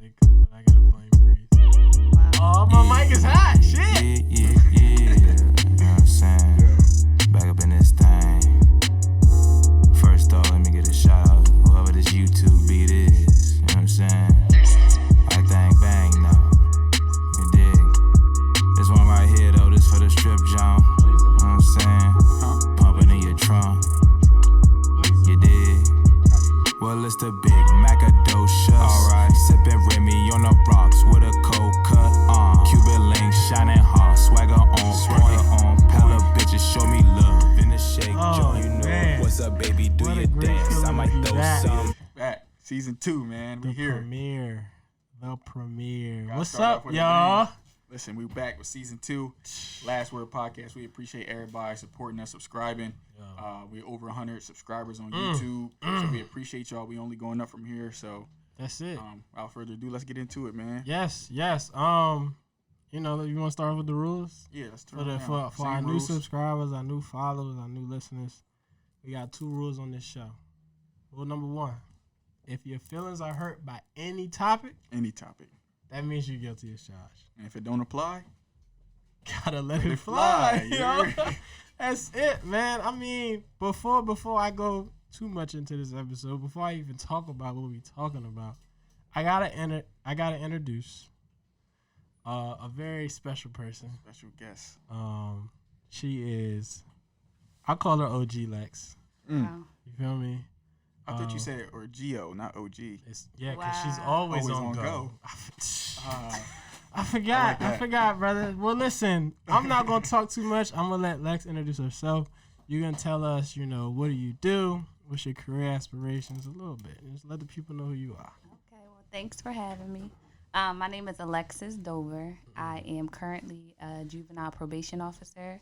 they come, but I gotta blame Breeze. Wow. Oh, my mic is hot. Shit. Yeah. You know what I'm saying? Back up in this thing. First off, let me get a shout out to whoever this YouTube beat is. You know what I'm saying? I think bang now. You dig? This one right here though, this for the strip John. You know what I'm saying? Pumping in your trunk. You dig? Well, it's the big Macadocious. Alright, sipping Remy on the rocks with a cold cut on. Cuban link, shining hot, swagger on point. Hella bitches show me love in the shake. Oh, Joe, you know man. what's up, baby? Do What a your great dance. I feeling might to be throw back. some. Back. Season 2, man. We The here. premiere. The premiere. Gotta What's start off up, with a y'all? Listen, we back with Season 2. Last Word Podcast. We appreciate everybody supporting us, subscribing. We're over 100 subscribers on YouTube. So we appreciate y'all. We only going up from here. So That's it. without further ado, let's get into it, man. Yes. You know, you want to start with the rules? Yeah, let's turn For it around. our Same new rules. subscribers, our new followers, our new listeners, we got 2 rules on this show. Rule number 1: if your feelings are hurt by any topic, Any topic. that means you're guilty as charged. And if it don't apply, Gotta let it fly, fly. You know? yeah. That's it, man. I mean, before I go too much into this episode, before I even talk about what we're talking about, I gotta introduce a very special person. special guest. She is, I call her OG Lex. Wow. You feel me? I thought you said or Geo, not OG. It's because she's Wow. always Always on on go. go. I forgot. I like I that. forgot, brother. Well, listen, I'm not gonna talk too much. I'm gonna let Lex introduce herself. You're gonna tell us, what do you do? What's your career aspirations? A little bit. Just let the people know who you are. Okay, well, thanks for having me. My name is Alexis Dover. I am currently a juvenile probation officer.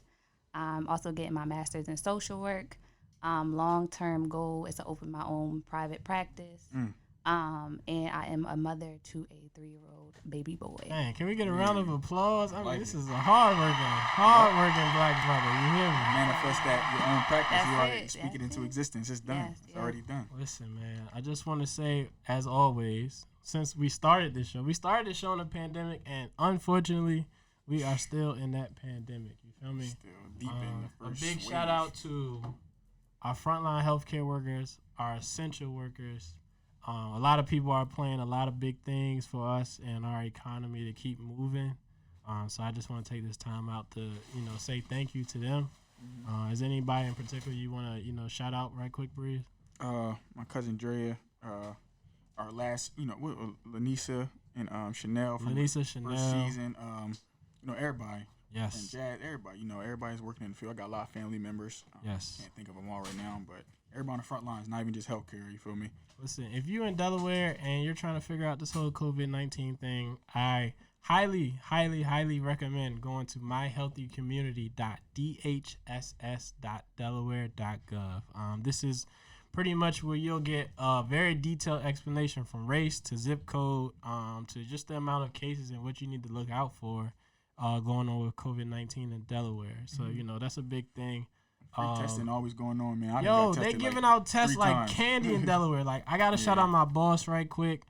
I'm also getting my master's in social work. Long-term goal is to open my own private practice. And I am a mother to a 3-year-old baby boy. Man, can we get a round of applause? I mean, Like this it. is a hard-working black brother. You hear me? Manifest that your own practice. That's You already it. speak it That's into it. existence. It's done. Yes, It's yes. already done. Listen, man, I just want to say, as always, since we started this show in a pandemic, and unfortunately, we are still in that pandemic. You feel me? Still deep in the A first big wave. shout out to our frontline healthcare workers, our essential workers. A lot of people are playing a lot of big things for us and our economy to keep moving. So I just want to take this time out to, say thank you to them. Is anybody in particular you want to, shout out right quick, Breeze? My cousin Drea, our last, Lanisa and Chanel from Lanisa, first Chanel. season. Everybody. And Yes. Jazz, everybody. Everybody's working in the field. I got a lot of family members. Yes. Can't think of them all right now, but everybody on the front lines, not even just healthcare, you feel me? Listen, if you're in Delaware and you're trying to figure out this whole COVID-19 thing, I highly recommend going to myhealthycommunity.dhss.delaware.gov. This is pretty much where you'll get a very detailed explanation from race to zip code to just the amount of cases and what you need to look out for going on with COVID-19 in Delaware. So, that's a big thing. Free testing always going on, man. I done Yo, got they tested giving like out tests 3 like times. candy in Delaware. Like, I gotta shout out my boss right quick.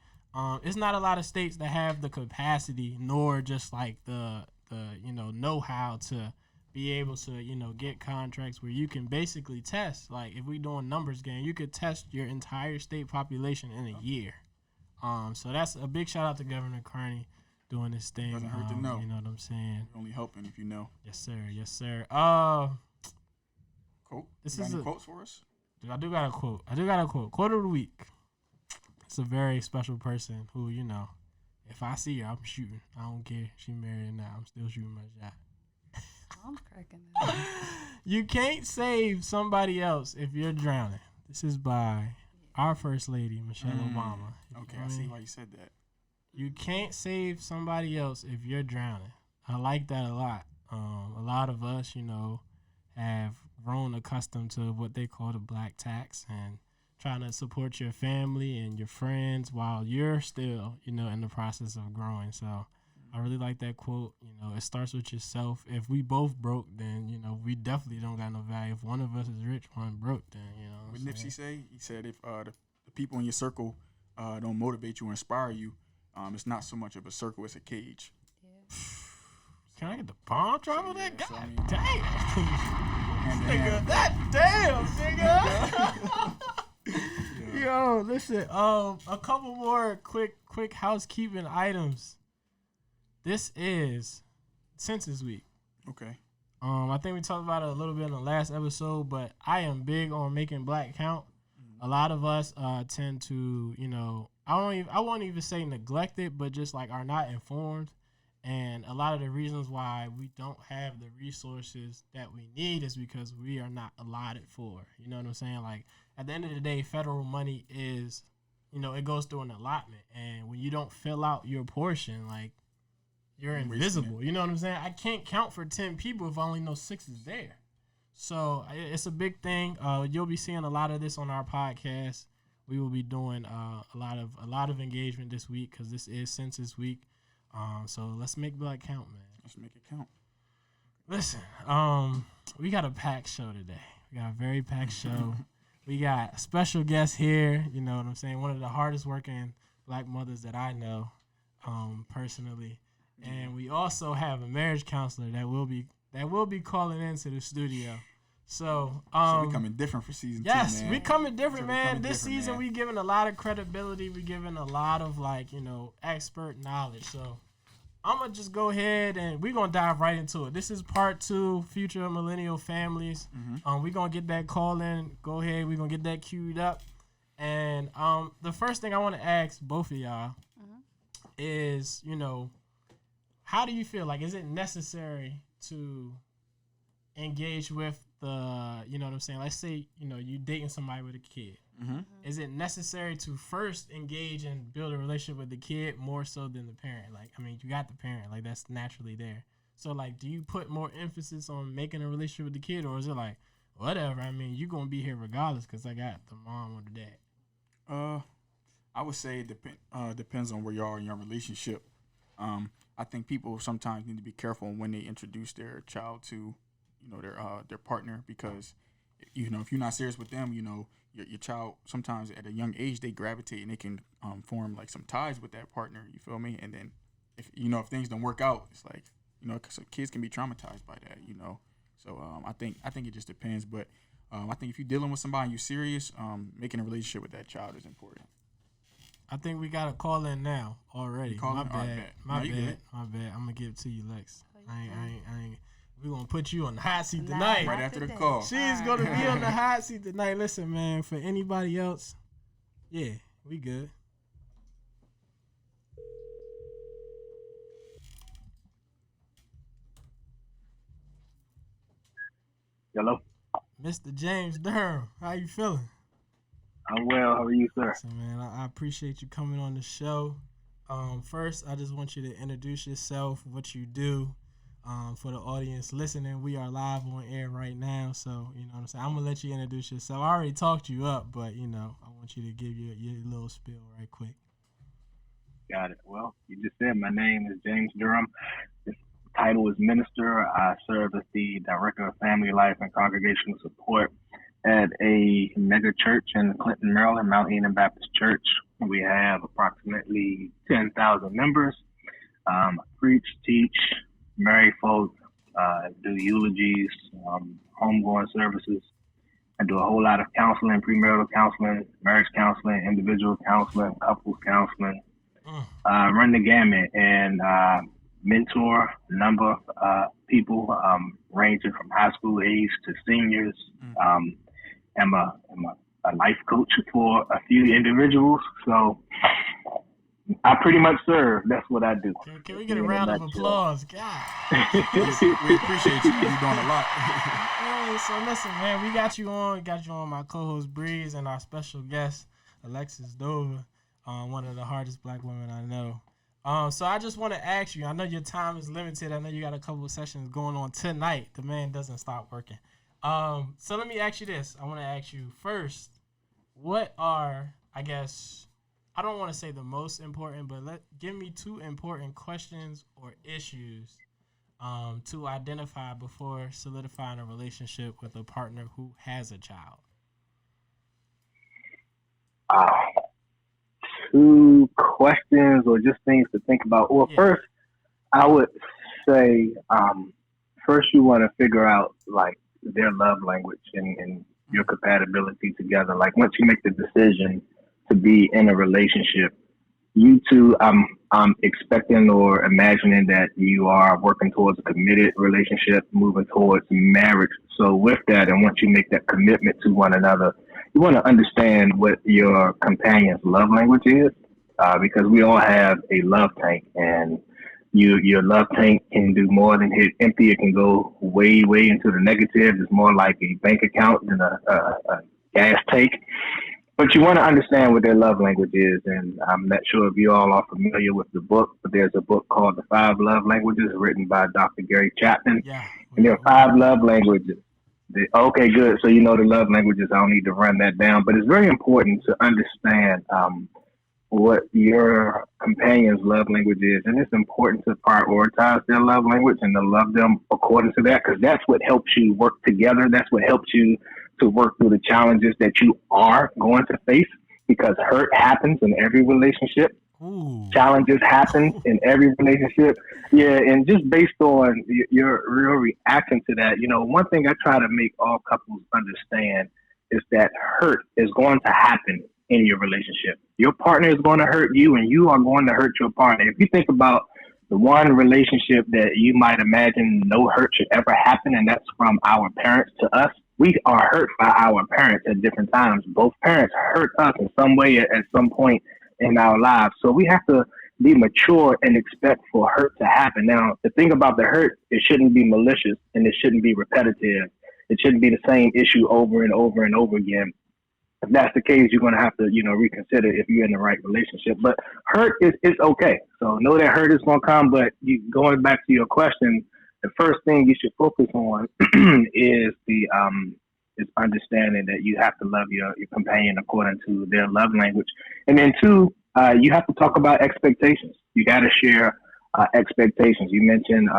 It's not a lot of states that have the capacity, nor just like the know-how to be able to get contracts where you can basically test. Like, if we doing numbers game, you could test your entire state population in a year. So that's a big shout out to Governor Carney doing this thing. Doesn't hurt to know. You know what I'm saying? You're only helping if you know. Yes, sir. Quote. This You got is any a- quotes for us? I do got a quote. Quote of the week. It's a very special person who, if I see her, I'm shooting. I don't care. She married now. I'm still shooting my shot. I'm cracking up. You can't save somebody else if you're drowning. This is by our First Lady, Michelle Obama. You Okay, feel I see me? why you said that. You can't save somebody else if you're drowning. I like that a lot. A lot of us, have grown accustomed to what they call the black tax and trying to support your family and your friends while you're still, in the process of growing. So I really like that quote. It starts with yourself. If we both broke, then, we definitely don't got no value. If one of us is rich, one broke, then, What Nipsey say? He said if the people in your circle don't motivate you or inspire you, It's not so much of a circle; it's a cage. Yeah. Can I get the bomb drop on that? So, God I mean, damn. Nigga, that damn, nigga. Yo, listen. A couple more quick housekeeping items. This is Census Week. Okay. I think we talked about it a little bit in the last episode, but I am big on making black count. A lot of us tend to, I won't even say neglect it, but just like are not informed. And a lot of the reasons why we don't have the resources that we need is because we are not allotted for. You know what I'm saying? Like at the end of the day, federal money is, it goes through an allotment. And when you don't fill out your portion, like you're invisible. You know what I'm saying? I can't count for 10 people if I only know 6 is there. So it's a big thing. You'll be seeing a lot of this on our podcast. We will be doing a lot of engagement this week because this is Census Week. So let's make black count, man. Let's make it count. Listen, we got a packed show today. We got a very packed show. We got a special guest here. You know what I'm saying? One of the hardest working black mothers that I know, personally. And we also have a marriage counselor that will be calling into the studio. So we coming different for season 2, yes, man. we coming different, So man. This season we giving a lot of credibility. We giving a lot of expert knowledge. So I'm gonna just go ahead and we're gonna dive right into it. This is part 2, future millennial families. We're gonna get that call in. Go ahead, we're gonna get that queued up. And the first thing I want to ask both of y'all is, how do you feel? Like, is it necessary to engage with the, you know what I'm saying? Let's say, you dating somebody with a kid. Is it necessary to first engage and build a relationship with the kid more so than the parent? Like, I mean, you got the parent, like that's naturally there. So like, do you put more emphasis on making a relationship with the kid, or is it like, whatever? I mean, you're going to be here regardless because I got the mom or the dad. I would say it depends on where you are in your relationship. I think people sometimes need to be careful when they introduce their child to, their partner, because, if you're not serious with them, your child sometimes at a young age they gravitate and they can form like some ties with that partner. You feel me? And then if things don't work out, it's like so kids can be traumatized by that. So I think it just depends. But I think if you're dealing with somebody and you're serious, making a relationship with that child is important. I think we got a call in now already. My bad. My bad. I'm gonna give it to you, Lex. I ain't. We're gonna put you on the hot seat tonight. Right after the call. She's gonna be on the hot seat tonight. Listen, man, for anybody else, yeah, we good. Hello? Mr. James Durham, how you feeling? I'm well. How are you, sir? So, man, I appreciate you coming on the show. First, I just want you to introduce yourself, what you do. For the audience listening, we are live on air right now, so you know what I'm saying. I'm gonna let you introduce yourself. I already talked you up, but I want you to give your little spiel right quick. Got it. Well, you just said my name is James Durham. This title is minister. I serve as the director of family life and congregational support at a mega church in Clinton, Maryland, Mount Eden Baptist Church. We have approximately 10,000 members. I preach, teach, marry folk, do eulogies, homegoing services. I do a whole lot of counseling, premarital counseling, marriage counseling, individual counseling, couples counseling. Run the gamut and mentor a number of people, ranging from high school age to seniors. I'm a life coach for a few individuals. So I pretty much serve. That's what I do. Can we get a round of applause? God. We appreciate you. You're doing a lot. Hey, so listen, man, we got you on. My co-host Breeze and our special guest Alexis Dover, one of the hardest black women I know. So I just want to ask you. I know your time is limited. I know you got a couple of sessions going on tonight. The man doesn't stop working. So let me ask you this. I want to ask you first, what are, I guess, I don't want to say the most important, but give me 2 important questions or issues to identify before solidifying a relationship with a partner who has a child. 2 questions or just things to think about. Well, first, I would say first you want to figure out like their love language and your compatibility together. Like once you make the decision to be in a relationship, you two, I'm expecting or imagining that you are working towards a committed relationship, moving towards marriage. So with that, and once you make that commitment to one another, you want to understand what your companion's love language is, because we all have a love tank, and your love tank can do more than hit empty. It can go way, way into the negative. It's more like a bank account than a gas tank. But you want to understand what their love language is. And I'm not sure if you all are familiar with the book, but there's a book called The 5 Love Languages written by Dr. Gary Chapman. Yeah. And there are 5 love languages. Okay, good. So you know the love languages. I don't need to run that down. But it's very important to understand what your companion's love language is. And it's important to prioritize their love language and to love them according to that, because that's what helps you work together. That's what helps you to work through the challenges that you are going to face, because hurt happens in every relationship. Ooh. Challenges happen in every relationship. Yeah, and just based on your real reaction to that, one thing I try to make all couples understand is that hurt is going to happen in your relationship. Your partner is going to hurt you, and you are going to hurt your partner. If you think about the one relationship that you might imagine no hurt should ever happen, and that's from our parents to us, we are hurt by our parents at different times. Both parents hurt us in some way at some point in our lives. So we have to be mature and expect for hurt to happen. Now, the thing about the hurt, it shouldn't be malicious and it shouldn't be repetitive. It shouldn't be the same issue over and over and over again. If that's the case, you're going to have to, reconsider if you're in the right relationship. But hurt is okay. So know that hurt is going to come. But going back to your question, the first thing you should focus on is is understanding that you have to love your companion according to their love language. And then 2, you have to talk about expectations. You got to share expectations. You mentioned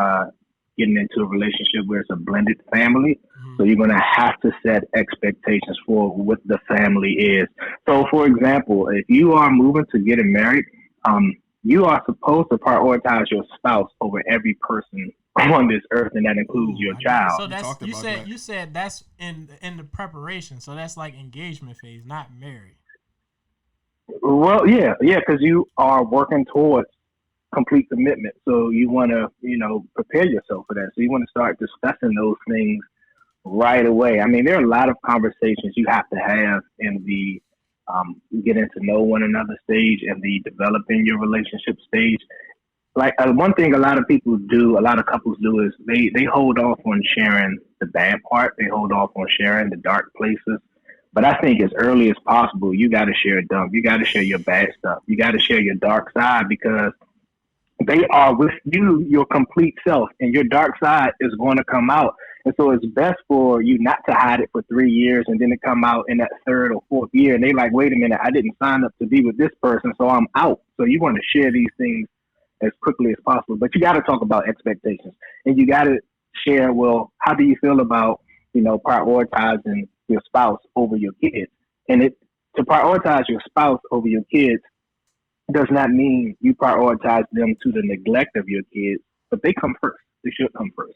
getting into a relationship where it's a blended family. Mm-hmm. So you're going to have to set expectations for what the family is. So, for example, if you are moving to getting married, you are supposed to prioritize your spouse over every person on this earth, and that includes your child. So that's you said that's in the preparation. So that's like engagement phase, not married. Well, yeah, because you are working towards complete commitment. So you want to, prepare yourself for that. So you want to start discussing those things right away. I mean, there are a lot of conversations you have to have in the getting to know one another stage and the developing your relationship stage. Like one thing a lot of couples do is they hold off on sharing the bad part. They hold off on sharing the dark places. But I think as early as possible, you got to share dump. You got to share your bad stuff. You got to share your dark side, because they are with you, your complete self, and your dark side is going to come out. And so it's best for you not to hide it for 3 years and then to come out in that 3rd or 4th year. And they like, wait a minute, I didn't sign up to be with this person, so I'm out. So you want to share these things as quickly as possible. But you got to talk about expectations, and you got to share, well, how do you feel about, prioritizing your spouse over your kids? And to prioritize your spouse over your kids does not mean you prioritize them to the neglect of your kids, but they come first. They should come first.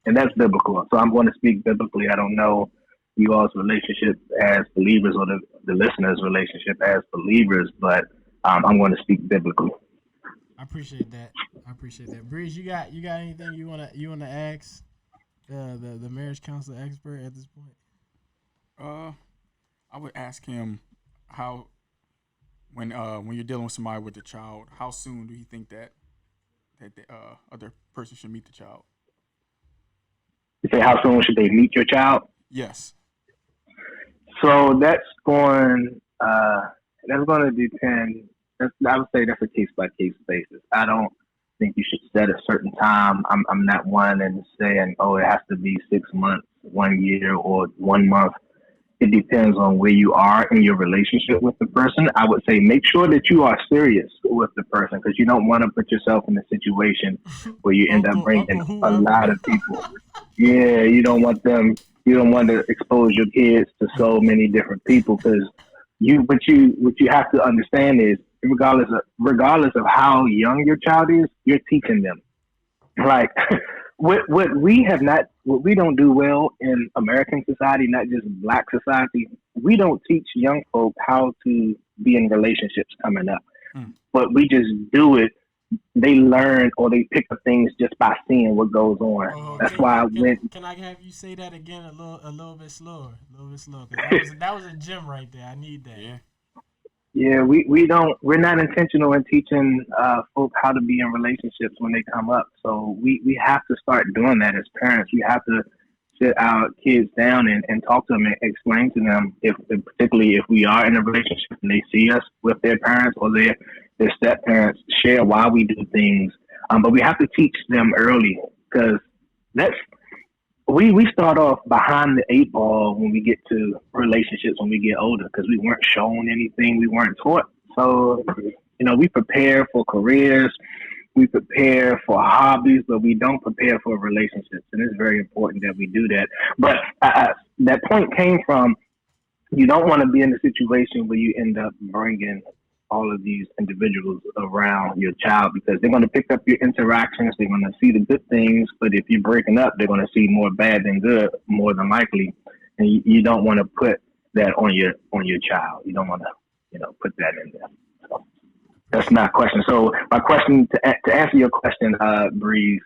And that's biblical. So I'm going to speak biblically. I don't know you all's relationship as believers or the listeners' relationship as believers, but I'm going to speak biblically. I appreciate that. Breeze, you got anything you wanna ask the marriage counselor expert at this point? I would ask him how, when you're dealing with somebody with a child, how soon do you think that the other person should meet the child? You say how soon should they meet your child? Yes. So that's going to depend. I would say that's a case by case basis. I don't think you should set a certain time. I'm not one and saying, it has to be 6 months, 1 year, or 1 month. It depends on where you are in your relationship with the person. I would say make sure that you are serious with the person, because you don't want to put yourself in a situation where you end up bringing a lot of people. Yeah, you don't want to expose your kids to so many different people, because what you have to understand is regardless of how young your child is, you're teaching them. Like what we don't do well in American society, not just Black society. We don't teach young folk how to be in relationships coming up, but we just do it. They learn or they pick up things just by seeing what goes on. That's why can I have you say that again a little bit slower, because that was a gem right there. I need that. Yeah, we're not intentional in teaching folk how to be in relationships when they come up. So we have to start doing that as parents. We have to sit our kids down and talk to them and explain to them, particularly if we are in a relationship and they see us with their parents or their step parents, share why we do things. But we have to teach them early, because we start off behind the 8 ball when we get to relationships when we get older, because we weren't shown anything, we weren't taught. So, we prepare for careers, we prepare for hobbies, but we don't prepare for relationships. And it's very important that we do that. But that point came from, you don't want to be in a situation where you end up bringing all of these individuals around your child, because they're going to pick up your interactions. They're going to see the good things, but if you're breaking up, they're going to see more bad than good, more than likely. And you don't want to put that on your child. You don't want to, put that in there. So that's my question. So my question to answer your question, Breeze,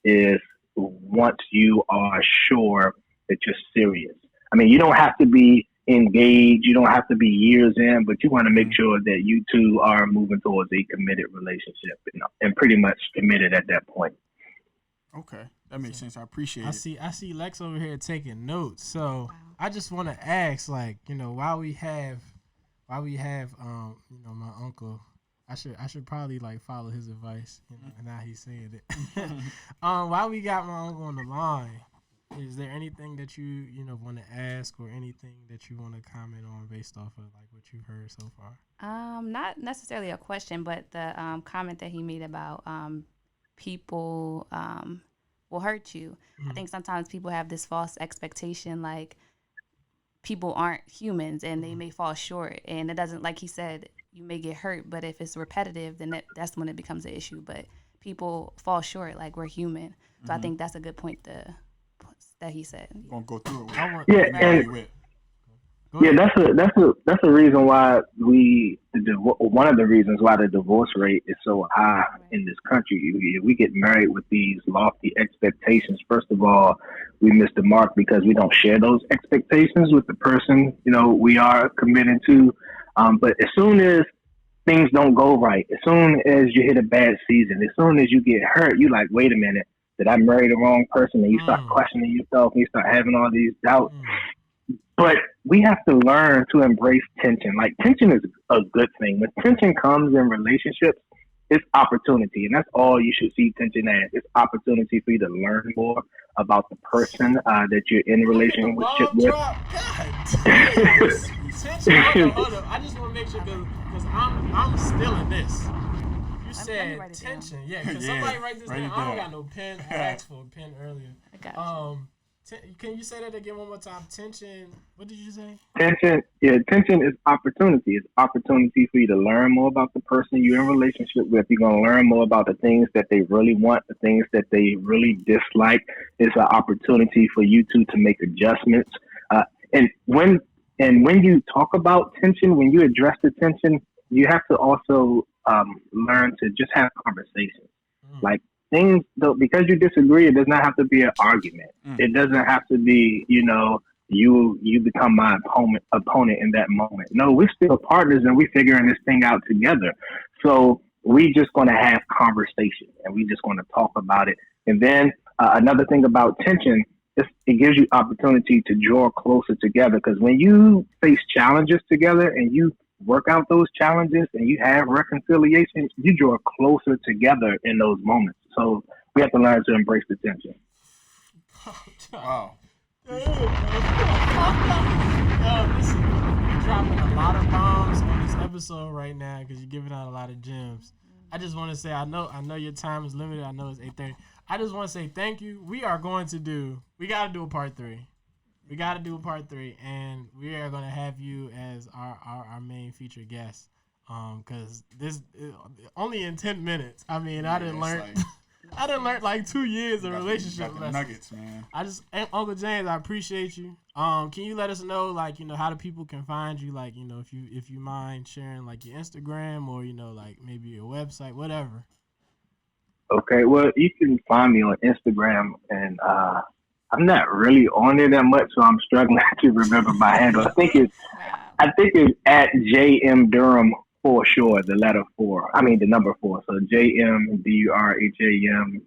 is once you are sure that you're serious. I mean, you don't have to be engaged. You don't have to be years in, but you want to make sure that you two are moving towards a committed relationship, and pretty much committed at that point. Okay, that makes sense. I appreciate it. I see Lex over here taking notes. So I just want to ask, while we have my uncle, I should probably follow his advice. And now he's saying it. While we got my uncle on the line, is there anything that you want to ask, or anything that you want to comment on based off of what you've heard so far? Not necessarily a question, but the comment that he made about people will hurt you. Mm-hmm. I think sometimes people have this false expectation, people aren't humans and they may fall short, and it doesn't, like he said, you may get hurt, but if it's repetitive, then that's when it becomes an issue. But people fall short, we're human. So I think that's a good point that he said. We're gonna go through it. That's a reason why one of the reasons why the divorce rate is so high in this country. We get married with these lofty expectations. First of all, we miss the mark because we don't share those expectations with the person we are committed to. But as soon as things don't go right, as soon as you hit a bad season, as soon as you get hurt, you wait a minute. Did I marry the wrong person? And you start questioning yourself, and you start having all these doubts. But we have to learn to embrace tension. Tension is a good thing. When tension comes in relationships, it's opportunity. And that's all you should see tension as. It's opportunity for you to learn more about the person that you're in relationship with. Hold up. I just want to make sure, because I'm still in this. You said tension, because somebody write this down. I don't got no pen. I asked for a pen earlier. I got you. Can you say that again one more time? Tension. What did you say? Tension is opportunity. It's opportunity for you to learn more about the person you're in relationship with. You're gonna learn more about the things that they really want, the things that they really dislike. It's an opportunity for you two to make adjustments. And when you talk about tension, when you address the tension, you have to also learn to just have conversations. Things, though, because you disagree, it does not have to be an argument. It doesn't have to be, you become my opponent in that moment. No, we're still partners and we're figuring this thing out together. So we just going to have conversation and we just going to talk about it. And then another thing about tension, it gives you opportunity to draw closer together, because when you face challenges together and you work out those challenges and you have reconciliation, you draw closer together in those moments. So we have to learn to embrace the tension. Wow. Listen, you're dropping a lot of bombs on this episode right now because you're giving out a lot of gems. I just want to say, I know your time is limited. I know it's 8:30. I just want to say thank you. We got to do a part 3. We got to do a part 3, and we are going to have you as our main featured guest. Cause this only in 10 minutes. I mean, I didn't learn. Like, I didn't learn like 2 years of got relationship the lessons. nuggets, man. Uncle James, I appreciate you. Can you let us know, like, how the people can find you? Like, if you mind sharing like your Instagram or like maybe your website, whatever. Okay, well, you can find me on Instagram, and I'm not really on there that much, so I'm struggling to remember my handle. I think it's at JM Durham for sure, the letter 4. I mean the number 4. So JMDurham,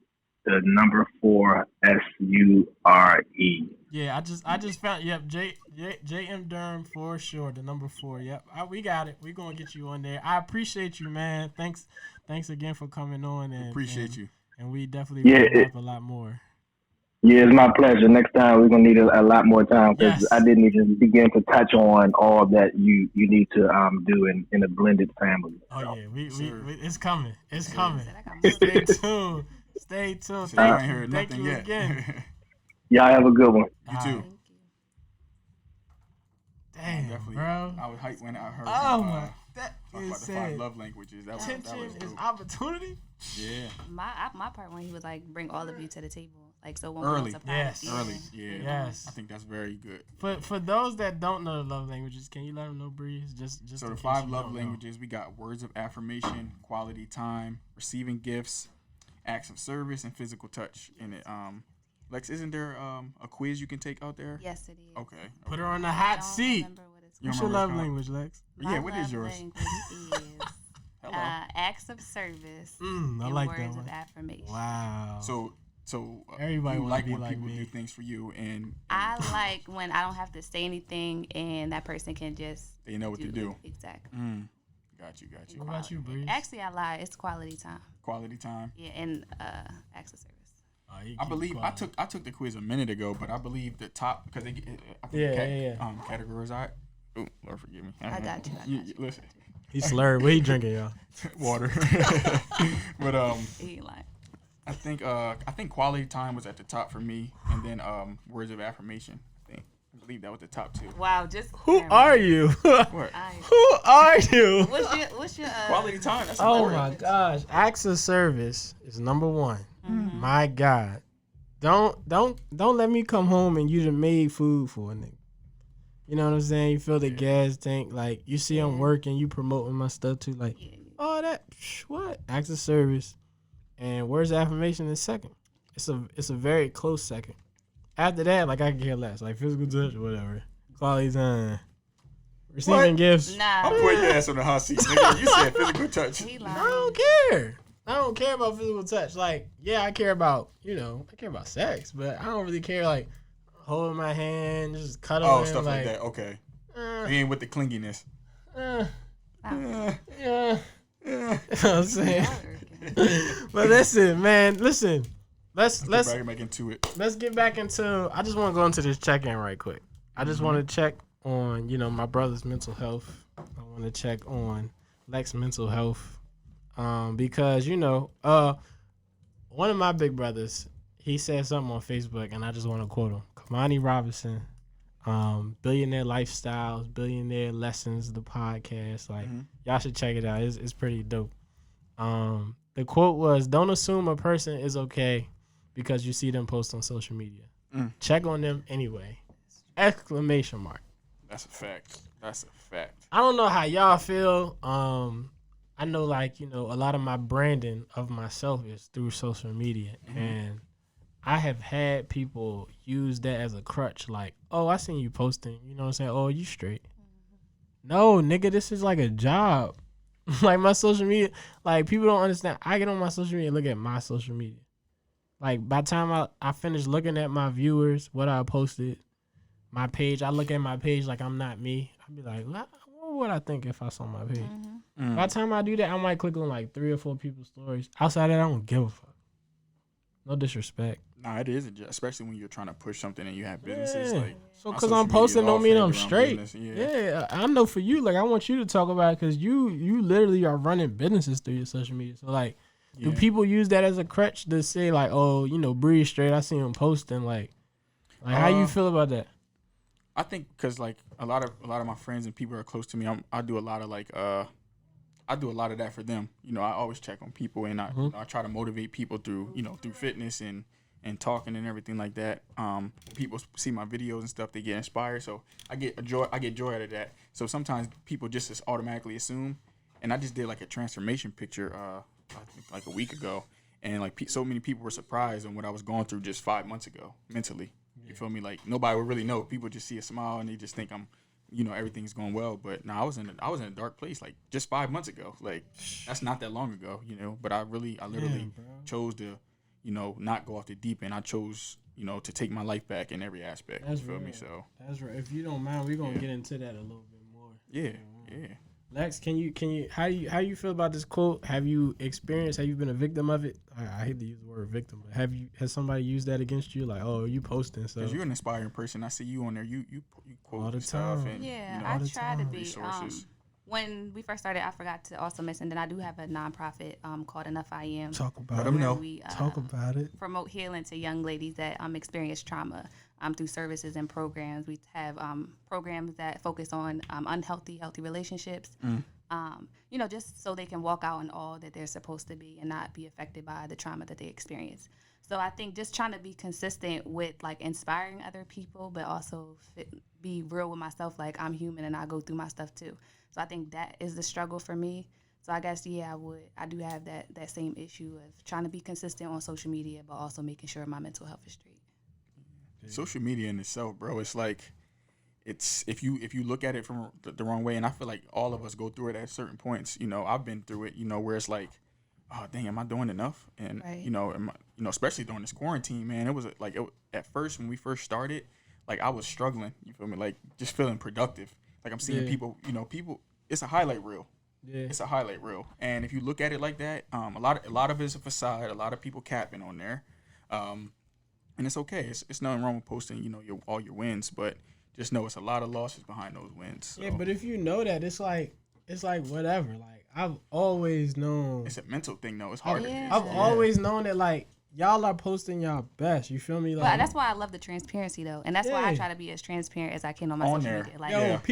the number 4 SURE. Yeah, I just found. Yep, JM Durham for sure, the number 4. Yep, we got it. We're gonna get you on there. I appreciate you, man. Thanks again for coming on. And Appreciate you. And we definitely will have a lot more. Yeah, it's my pleasure. Next time we're gonna need a lot more time because I didn't even begin to touch on all that you need to do in a blended family. Oh yeah, we it's coming. It's coming. Stay tuned. Stay tuned. So I ain't heard nothing you yet. Again. Y'all have a good one. You too. Damn, Definitely. bro. I was hyped when I heard. Oh my, that talk is about the 5 love languages. That Attention was is dope. opportunity. Yeah. My part when he was like, bring all of you to the table, like so one Early. Yes. Early. Yeah. Yes. I think that's very good. For those that don't know the love languages, can you let them know, Breeze? Just So the 5 love languages, we got words of affirmation, quality time, receiving gifts, acts of service, and physical touch. And it Lex, isn't there a quiz you can take out there? Yes, it is. Okay. Put her on the hot seat. What's your love language, Lex? Yeah, what is yours? Hello. Acts of service I and like words that of one. affirmation. Wow. So everybody you like be when like people me. do things for you, and I like when I don't have to say anything and that person can just they know what to do. Exactly. Got you. What about you, Breeze? Actually, I lied. It's quality time. Quality time. Yeah, and acts of service. I believe I took the quiz a minute ago, but I believe the top because I think categorized. Oh, Lord forgive me. I got you. Listen, He slurred. What he drinking, y'all? water. But He ain't lying. I think quality time was at the top for me, and then words of affirmation. I believe that was the top 2. Wow, just Who are you? What? Who are you? What's your Quality time. That's Oh important. my gosh, acts of service is number 1. Mm-hmm. My God, don't let me come home and you done made food for a nigga. You know what I'm saying? You fill the gas tank, like you see I'm working, you promoting my stuff too, like that. What acts of service and words of affirmation is second. It's a very close second. After that, like I can care less, like physical touch or whatever. Quality time, receiving gifts. Nah. I'm putting your ass on the hot seat, nigga. You said physical touch. He lying. I don't care. I don't care about physical touch. Like, yeah, I care about, I care about sex, but I don't really care, like, holding my hand, just cuddling. Oh, stuff like that. Okay. You ain't with the clinginess. Yeah. You know what I'm saying? But listen, man, Let's Get back into it. Let's get back into, I just want to go into this check-in right quick. I just want to check on, my brother's mental health. I want to check on Lex's mental health. Because, one of my big brothers, he said something on Facebook, and I just want to quote him. Kamani Robinson, Billionaire Lifestyles, Billionaire Lessons, the podcast. Like, y'all should check it out. It's pretty dope. The quote was, "Don't assume a person is okay because you see them post on social media. Check on them anyway." Exclamation mark. That's a fact. I don't know how y'all feel. I know, like, a lot of my branding of myself is through social media. And I have had people use that as a crutch. Like, oh, I seen you posting. You know what I'm saying? Oh, you straight. No, nigga, this is like a job. Like, my social media, like, people don't understand. I get on my social media and look at my social media. Like, by the time I finish looking at my viewers, what I posted, my page, I look at my page like I'm not me. I'd be like, what would I think if I saw my page? By the time I do that, I might click on like 3 or 4 people's stories. Outside of that, I don't give a fuck. No disrespect. Nah, it is, especially when you're trying to push something and you have businesses. Yeah. Like, so because I'm posting don't mean I'm straight. Yeah, I know for you, like, I want you to talk about it because you literally are running businesses through your social media. So, like, do people use that as a crutch to say, like, oh, Breeze straight, I see him posting, like how you feel about that? I think because, like, a lot of my friends and people are close to me, I do a lot of, like, I do a lot of that for them. You know, I always check on people, and I try to motivate people through through fitness and talking and everything like that. People see my videos and stuff, they get inspired. So I get joy out of that. So sometimes people just automatically assume, and I just did like a transformation picture I think like a week ago, and like so many people were surprised on what I was going through just 5 months ago mentally. You feel me? Like nobody would really know. People just see a smile and they just think I'm, everything's going well. But no, I was in a dark place like just 5 months ago. Like that's not that long ago, But I literally chose to, not go off the deep end. I chose, to take my life back in every aspect. That's you feel real. me? So that's right. If you don't mind, we're gonna get into that a little bit more. Yeah. Lex, can you how you feel about this quote? Have you been a victim of it? I hate to use the word victim, but has somebody used that against you? Like, oh, you posting stuff? Because you're an inspiring person. I see you on there. You quote all the stuff time. And I try to be. Resources. When we first started, I forgot to also mention that I do have a nonprofit called Enough I Am. Talk about Let them know. We, Talk about it. Promote healing to young ladies that experience trauma through services and programs. We have programs that focus on healthy relationships. Just so they can walk out in all that they're supposed to be and not be affected by the trauma that they experience. So I think just trying to be consistent with like inspiring other people, but also be real with myself. Like I'm human and I go through my stuff too. So I think that is the struggle for me. So I guess, I do have that same issue of trying to be consistent on social media, but also making sure my mental health is straight. Social media in itself, bro, it's like, if you look at it from the wrong way, and I feel like all of us go through it at certain points. I've been through it. Where it's like, oh dang, am I doing enough? And right. Especially during this quarantine, man, it was like at first when we first started, like I was struggling. You feel me? Like just feeling productive. Like I'm seeing people. It's a highlight reel. Yeah. It's a highlight reel. And if you look at it like that, a lot of it is a facade. A lot of people capping on there, and it's okay. It's nothing wrong with posting, all your wins, but just know it's a lot of losses behind those wins. So. Yeah, but if you know that, it's like whatever. Like I've always known. It's a mental thing, though. It's hard. I've always known that, like, y'all are posting y'all best. You feel me? Like, but that's why I love the transparency, though, and that's why I try to be as transparent as I can on my social media. Like,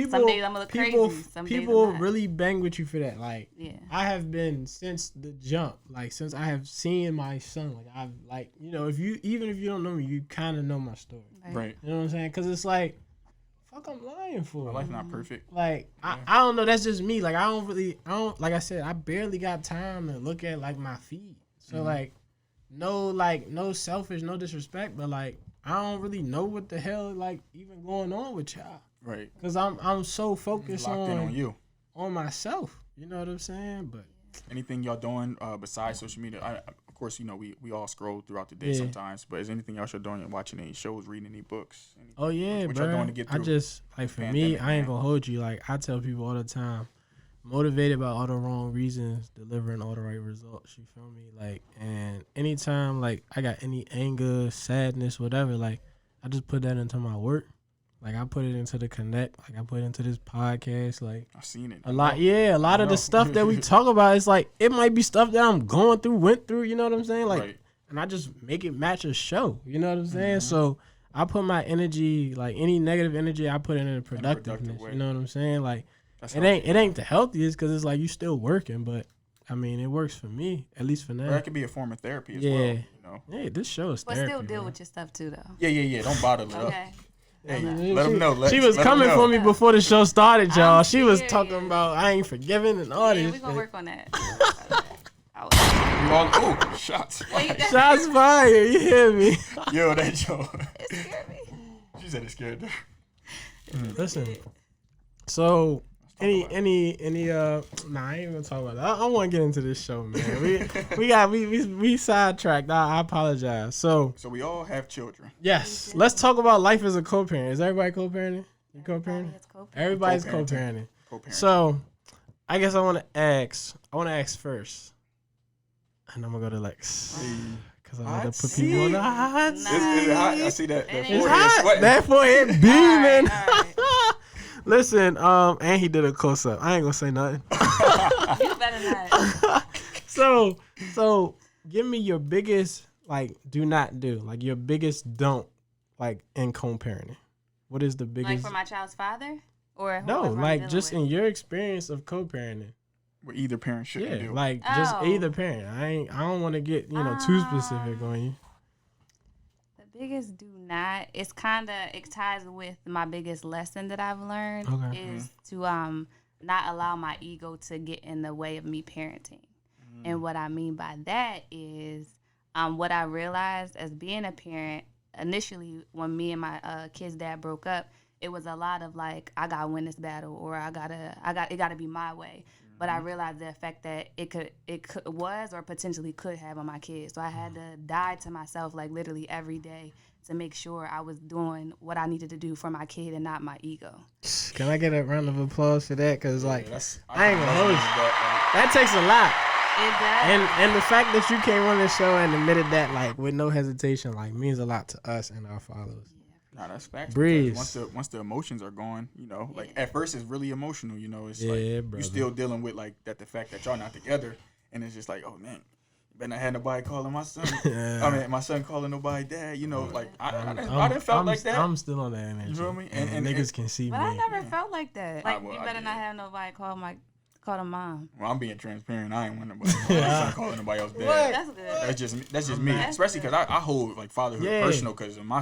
some days I'm a little crazy. Some people days I'm not. really bang with you for that. Like, I have been since the jump. Like, since I have seen my son. Like, I've if you don't know me, you kind of know my story. Right. You know what I'm saying? Because it's like, fuck, I'm lying for. My life's not perfect. Like, I don't know. That's just me. Like, I don't. Like I said, I barely got time to look at like my feed. So no selfish, no disrespect, but like I don't really know what the hell like even going on with y'all. Right. Cause I'm so focused on you, on myself. You know what I'm saying? But anything y'all doing besides social media? Of course, we all scroll throughout the day sometimes. But is anything else you're doing? You're watching any shows, reading any books? Oh yeah, what bro. Y'all doing to get through? I just like for me, I ain't gonna hold you. Like I tell people all the time. Motivated by all the wrong reasons, delivering all the right results. You feel me? Like, and anytime like I got any anger, sadness, whatever, like I just put that into my work. Like I put it into the connect. Like I put it into this podcast. Like I've seen it a lot. Yeah, a lot of the stuff that we talk about. It's like it might be stuff that I'm going through, went through. You know what I'm saying? Like, and I just make it match a show. You know what I'm saying? So I put my energy, like any negative energy, I put it in a productiveness. You know what I'm saying? Like. It ain't the healthiest because it's like you still working, but I mean it works for me at least for now. Or that could be a form of therapy as well. Yeah, this show is therapy. But still deal with your stuff too, though. Yeah. Don't bottle it up. Hey, let them know. She was coming for me before the show started, y'all. She was talking about I ain't forgiving and all this. We're gonna work on that. Shots. Shots fired. You hear me? Yo, that joke. It scared me. She said it scared her. Listen. So. Nah, I ain't gonna talk about that. I want to get into this show, man. We sidetracked. I apologize. So we all have children. Yes. Let's talk about life as a co-parent. Is everybody co-parenting? You co-parenting? Everybody's co-parenting. So I guess I want to ask first, and I'm gonna go to Lex because I want to put people on the hot seat. Is it hot? I see that. It's hot. That forehead beaming. All right. Listen, and he did a close-up. I ain't gonna say nothing. You better not. So give me your biggest, like, do not do. Like, your biggest don't, like, in co-parenting. What is the biggest? Like, for my child's father? Or no, like, just in your experience of co-parenting. what either parent shouldn't Yeah, do. like just either parent. I don't want to get too specific on you. The biggest do not. It ties with my biggest lesson that I've learned is to not allow my ego to get in the way of me parenting. And what I mean by that is what I realized as being a parent initially when me and my kid's dad broke up, it was a lot of like, I gotta win this battle, or it gotta be my way. But I realized the effect that it was or potentially could have on my kids. So I had to die to myself like literally every day to make sure I was doing what I needed to do for my kid and not my ego. Can I get a round of applause for that? Cause like I ain't gonna hold you. That takes a lot. It does. And the fact that you came on the show and admitted that like with no hesitation like means a lot to us and our followers. Nah, that's facts. Breeze. Once the emotions are gone, like at first it's really emotional. It's like brother. you're still dealing with like the fact that y'all not together, and it's just like, oh man, better not have nobody calling my son. I mean, my son calling nobody dad. Like I didn't felt like that. I'm still on that energy. You feel me? And niggas can see but me. I never felt like that. Like well, you better not have nobody call the mom. Well, I'm being transparent. I ain't want nobody calling nobody else dad. That's good. That's just me. Especially because I hold like fatherhood personal because of my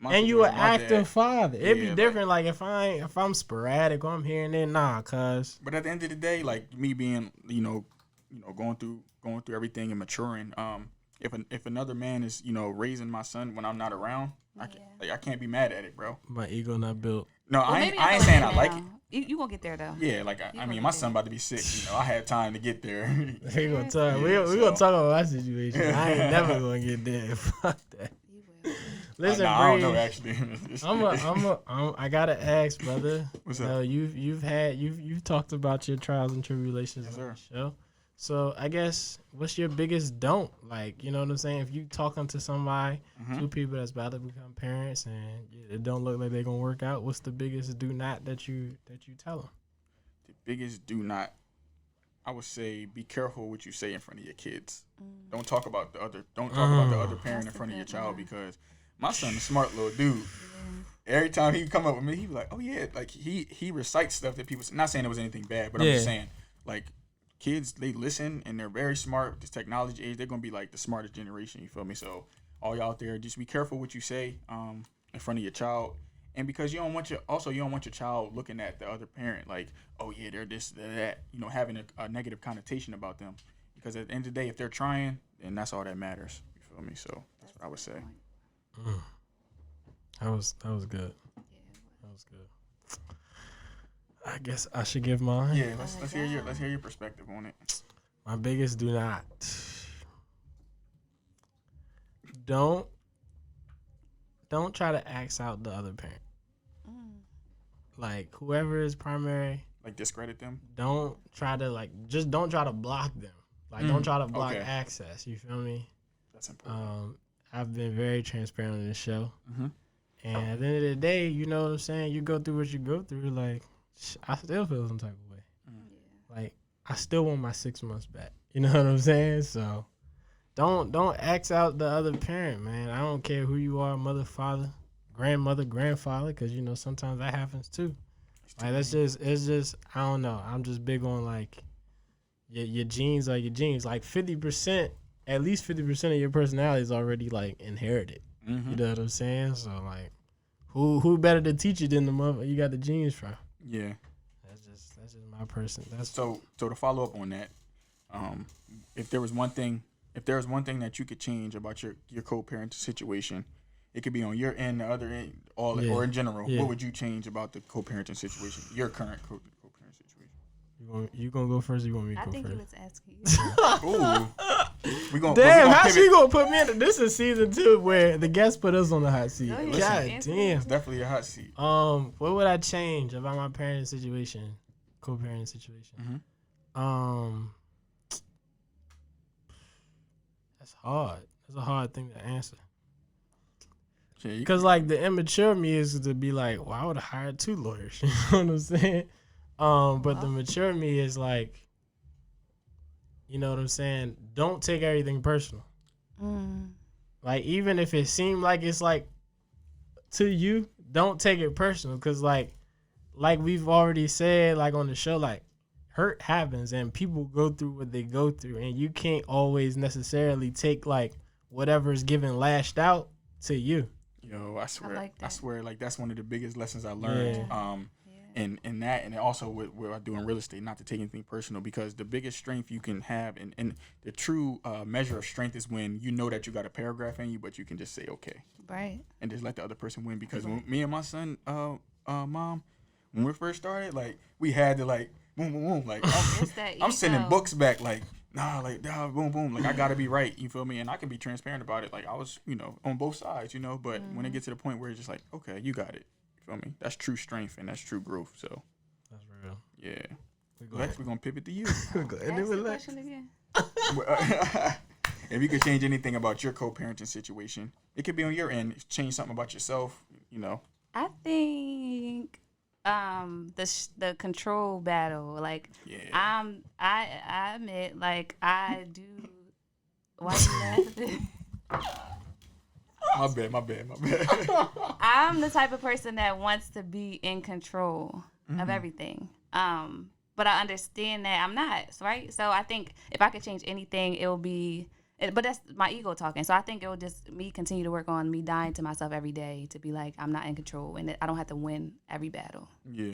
and you an active father. It'd be Yeah, different like if I'm sporadic or I'm here and there, cuz. But at the end of the day, like me being, going through everything and maturing, if another man is, raising my son when I'm not around, I can't be mad at it, bro. My ego not built. No, I ain't saying I like it. You gonna get there though. Yeah, like I mean, my son about to be sick. I had time to get there. We gonna talk. We gonna talk about my situation. I ain't never gonna get there. Fuck that. Listen, I don't know actually. I gotta ask, brother. What's up? You've talked about your trials and tribulations on the show. So I guess what's your biggest don't? Like, you know what I'm saying? If you talking to somebody, two people that's about to become parents, and it don't look like they're gonna work out, what's the biggest do not that you tell them? The biggest do not, I would say, be careful what you say in front of your kids. Don't talk about the other parent in front of your child, because my son's a smart little dude. Every time he come up with me, he be like, "Oh yeah," like he recites stuff that people. Not saying it was anything bad, but I'm just saying, like, kids, they listen and they're very smart. This technology age, they're gonna be like the smartest generation. You feel me? So all y'all out there, just be careful what you say in front of your child, and because you don't want your child looking at the other parent like, "Oh yeah, they're this, they're that," having a negative connotation about them. Because at the end of the day, if they're trying, then that's all that matters. You feel me? So that's what I would say. That was good. That was good. I guess I should give mine. Yeah, let's hear your perspective on it. My biggest do not. Don't try to axe out the other parent. Like whoever is primary. Like discredit them. Don't try to block them. Like don't try to block access. You feel me? That's important. I've been very transparent on this show. And at the end of the day, you know what I'm saying? You go through what you go through. Like, I still feel some type of way. Like, I still want my 6 months back. You know what I'm saying? So, don't X out the other parent, man. I don't care who you are, mother, father, grandmother, grandfather, because, sometimes that happens too. Like, it's just, I don't know. I'm just big on, like, your genes are your genes. Like, 50%, at least 50% of your personality is already, like, inherited. You know what I'm saying? So like, who better to teach you than the mother you got the genes from? Yeah, that's just my person. So to follow up on that, if there was one thing that you could change about your co-parent situation, it could be on your end, the other end, or in general. What would you change about the co-parenting situation, your current co-parent situation? You gonna go first? Or you want me to go first? I think he was asking you. Ooh. Damn, how she gonna put me in? This is season 2 where the guest put us on the hot seat. Oh, God yeah. damn. It's definitely a hot seat. What would I change about my parenting situation, co-parenting situation? That's hard. That's a hard thing to answer. Because like the immature me is to be like, well, I would have hired 2 lawyers. You know what I'm saying? But the mature me is like, you know what I'm saying? Don't take everything personal. Like, even if it seemed like it's like to you, don't take it personal. Because like we've already said, like on the show, like hurt happens and people go through what they go through, and you can't always necessarily take like whatever's given lashed out to you. Yo, I swear, like that. I swear, like that's one of the biggest lessons I learned. And that, and also what I do in real estate, not to take anything personal, because the biggest strength you can have, and the true measure of strength is when you know that you got a paragraph in you, but you can just say okay, Right. and just let the other person win. Because when me and my son, mom, when we first started, like we had to like boom, boom, boom, like I'm sending books back, like nah, boom, boom, like I gotta be right, you feel me? And I can be transparent about it, like I was, on both sides, but when it gets to the point where it's just like, okay, you got it. Feel me? That's true strength and that's true growth. So That's real. yeah. Lex, we're gonna pivot to you. Ask the question again. If you could change anything about your co-parenting situation, it could be on your end. Change something about yourself. I think the control battle. Like I admit, like I do. Why you laughing? My bad. I'm the type of person that wants to be in control of everything. But I understand that I'm not, right? So I think if I could change anything, it will be, but that's my ego talking. So I think it will just me continue to work on me dying to myself every day to be like, I'm not in control and I don't have to win every battle. Yeah.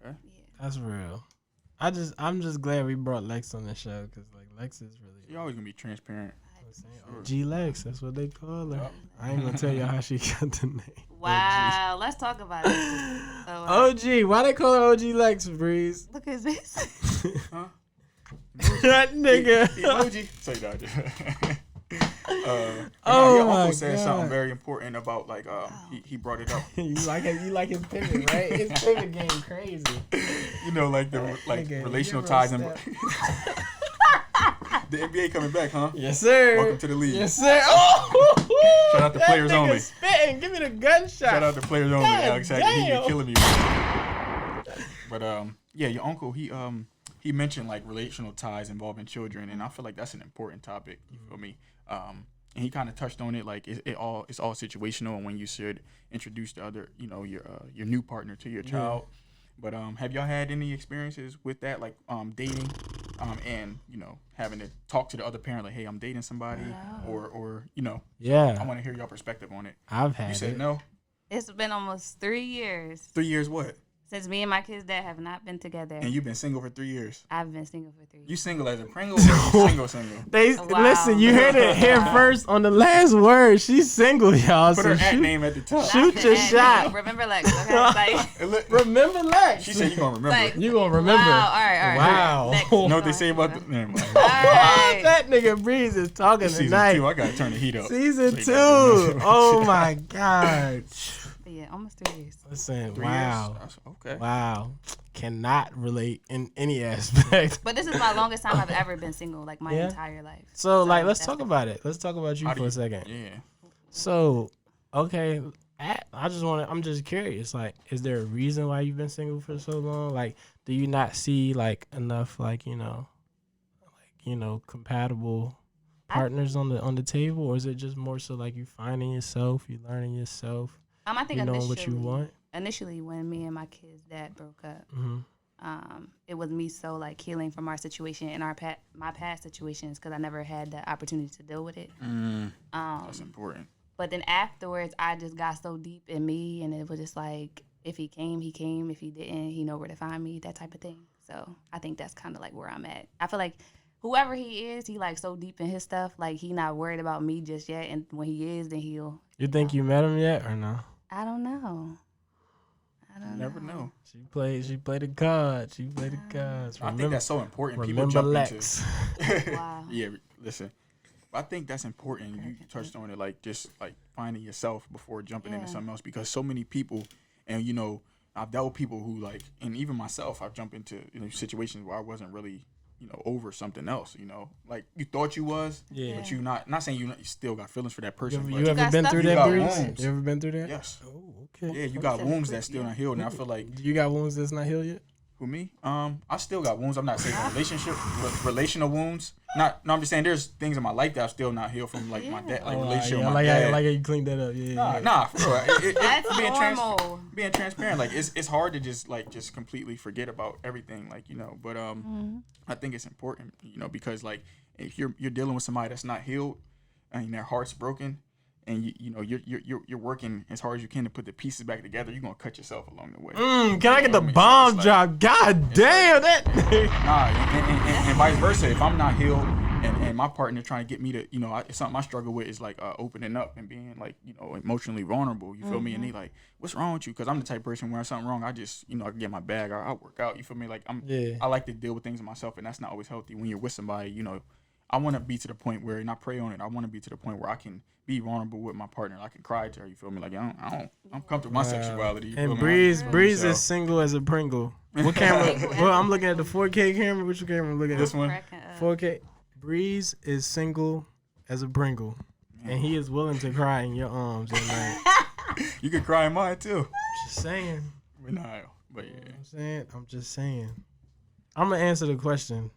Okay. Yeah. That's real. I'm just glad we brought Lex on the show, because like Lex is really. She always gonna be transparent. G Lex, that's what they call her. I ain't gonna tell y'all how she got the name. Wow, let's talk about it. So, OG, why they call her OG Lex, Breeze? look at this. Huh? That nigga. Emoji. Say that. Your my uncle said God. something very important about like he brought it up. You like his pivot, right? His pivot game crazy. Like the Nigga, relational you ties ever and the NBA coming back, huh? Yes, sir. Welcome to the league. Yes, sir. Oh, Shout out to Players that nigga Only. Spitting. Give me the gunshot. Shout out to Players Only. God Alex Hackett, he damn. be killing me. But your uncle he mentioned like relational ties involving children, and I feel like that's an important topic. You feel me? And he kind of touched on it, like it's all situational, and when you should introduce the other, your new partner to your child. But have y'all had any experiences with that, like dating, and having to talk to the other parent, like, hey, I'm dating somebody, or Yeah. I want to hear your perspective on it. I've had You said it. no. It's been almost 3 years 3 years what? since me and my kids' dad have not been together. And you've been single for 3 years. I've been single for 3 years. You single as a Pringle or you single? Wow. Listen, you heard it here first on the last word. She's single, y'all. Put So her at shoot, name at the top. shoot Not your the end. shot. Remember Lex, okay? Remember Lex. She said you gonna remember. Like, You gonna remember. Wow, all right. Wow. Next. You know what they say about the... Never mind. All right. That nigga Breeze is talking Season tonight. 2, I gotta turn the heat up. Season So 2. you gotta do Oh my God. Yeah, almost 3 years. Listen, 3 wow. years? That's- okay. Wow. Cannot relate in any aspect. But this is my longest time I've ever been single, like my Yeah. entire life. So, like, let's that's talk about it. Let's talk about you How do for you- a second. Yeah. So, okay, I'm just curious. Like, is there a reason why you've been single for so long? Like, do you not see like enough, like, compatible partners on the table, or is it just more so like you finding yourself, you learning yourself, I think you knowing what you want? Initially, when me and my kids' dad broke up, Mm-hmm. it was me so like healing from our situation and my past situations because I never had the opportunity to deal with it. That's important. But then afterwards, I just got so deep in me, and it was just like, if he came, he came. If he didn't, he know where to find me, that type of thing. So I think that's kind of like where I'm at. I feel like whoever he is, he like so deep in his stuff, like he not worried about me just yet. And when he is, then he'll. You think you met him yet or no? I don't know. Never know. She played the cards. She played the cards. I think that's so important. People Remember jump Lex. into. Wow. Yeah, listen. I think that's important. You touched on it, like just like finding yourself before jumping into something else, because so many people, and I've dealt with people who like, and even myself, I've jumped into situations where I wasn't really over something else. Like you thought you was, Yeah. but you not saying you still got feelings for that person. You but ever got been stuff through you that, got Breeze? wounds. You ever been through that? Yes. Oh, okay. Yeah, you got wounds that still not healed, and I feel like You got wounds that's not healed yet? Who, me? I still got wounds. I'm not saying relational wounds. No, I'm just saying there's things in my life that I'm still not healed from, like my dad, like relationship with my dad. I like how you cleaned that up. Yeah. Nah, for real. That's normal. Being transparent, like it's hard to just completely forget about everything, like, you know. But I think it's important, you know, because like if you're dealing with somebody that's not healed and their heart's broken, and you know you're working as hard as you can to put the pieces back together, you're gonna cut yourself along the way. Can I get the bomb drop? God damn that. And vice versa. If I'm not healed and my partner trying to get me to, you know, it's something I struggle with is like opening up and being like, you know, emotionally vulnerable. You feel me? And they like, what's wrong with you? Because I'm the type of person where something wrong, I just, you know, I get my bag, I work out. You feel me? Like I like to deal with things myself, and that's not always healthy when you're with somebody. You know, I want to be to the point where, and I pray on it, I want to be to the point where I can be vulnerable with my partner. I can cry to her. You feel me? Like I'm comfortable with my sexuality. And Breeze is single as a Pringle. What camera? Well, I'm looking at the 4K camera. Which camera I'm looking at? This one. 4K. Breeze is single as a Pringle, and he is willing to cry in your arms at night. You can cry in mine too. Just saying. But yeah. I'm just saying. I'm gonna answer the question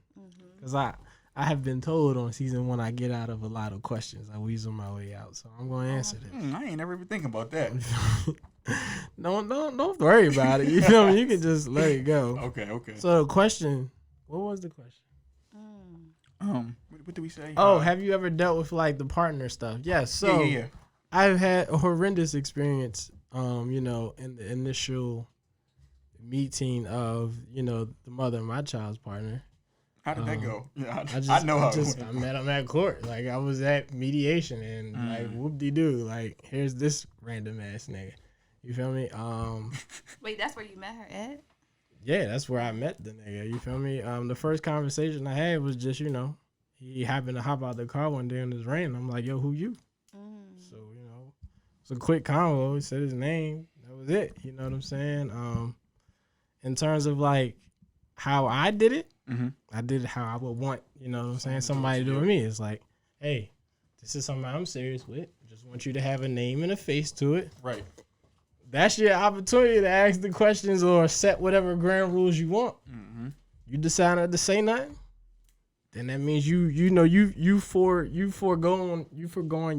because I have been told on season 1 I get out of a lot of questions. I weasel my way out, so I'm gonna answer this. I ain't never even thinking about that. Don't worry about it. You feel me? You can just let it go. Okay. So the question, what was the question? What did we say? Have you ever dealt with like the partner stuff? Yes. So yeah. I've had a horrendous experience. You know, in the initial meeting of, you know, the mother of my child's partner. How did that go? Yeah, I know how it went. I met him at court. Like I was at mediation and like whoop-de-doo. Like here's this random ass nigga. You feel me? Wait, that's where you met her at? Yeah, that's where I met the nigga. You feel me? The first conversation I had was just, you know, he happened to hop out the car one day in this rain. I'm like, yo, who you? So, you know, it's a quick convo. He said his name. That was it. You know what I'm saying? In terms of like how I did it, I did it how I would want, you know what I'm saying, somebody to do with me. It's like, hey, this is something I'm serious with. Just want you to have a name and a face to it. Right. That's your opportunity to ask the questions or set whatever ground rules you want. You decide not to say nothing, then that means you foregoing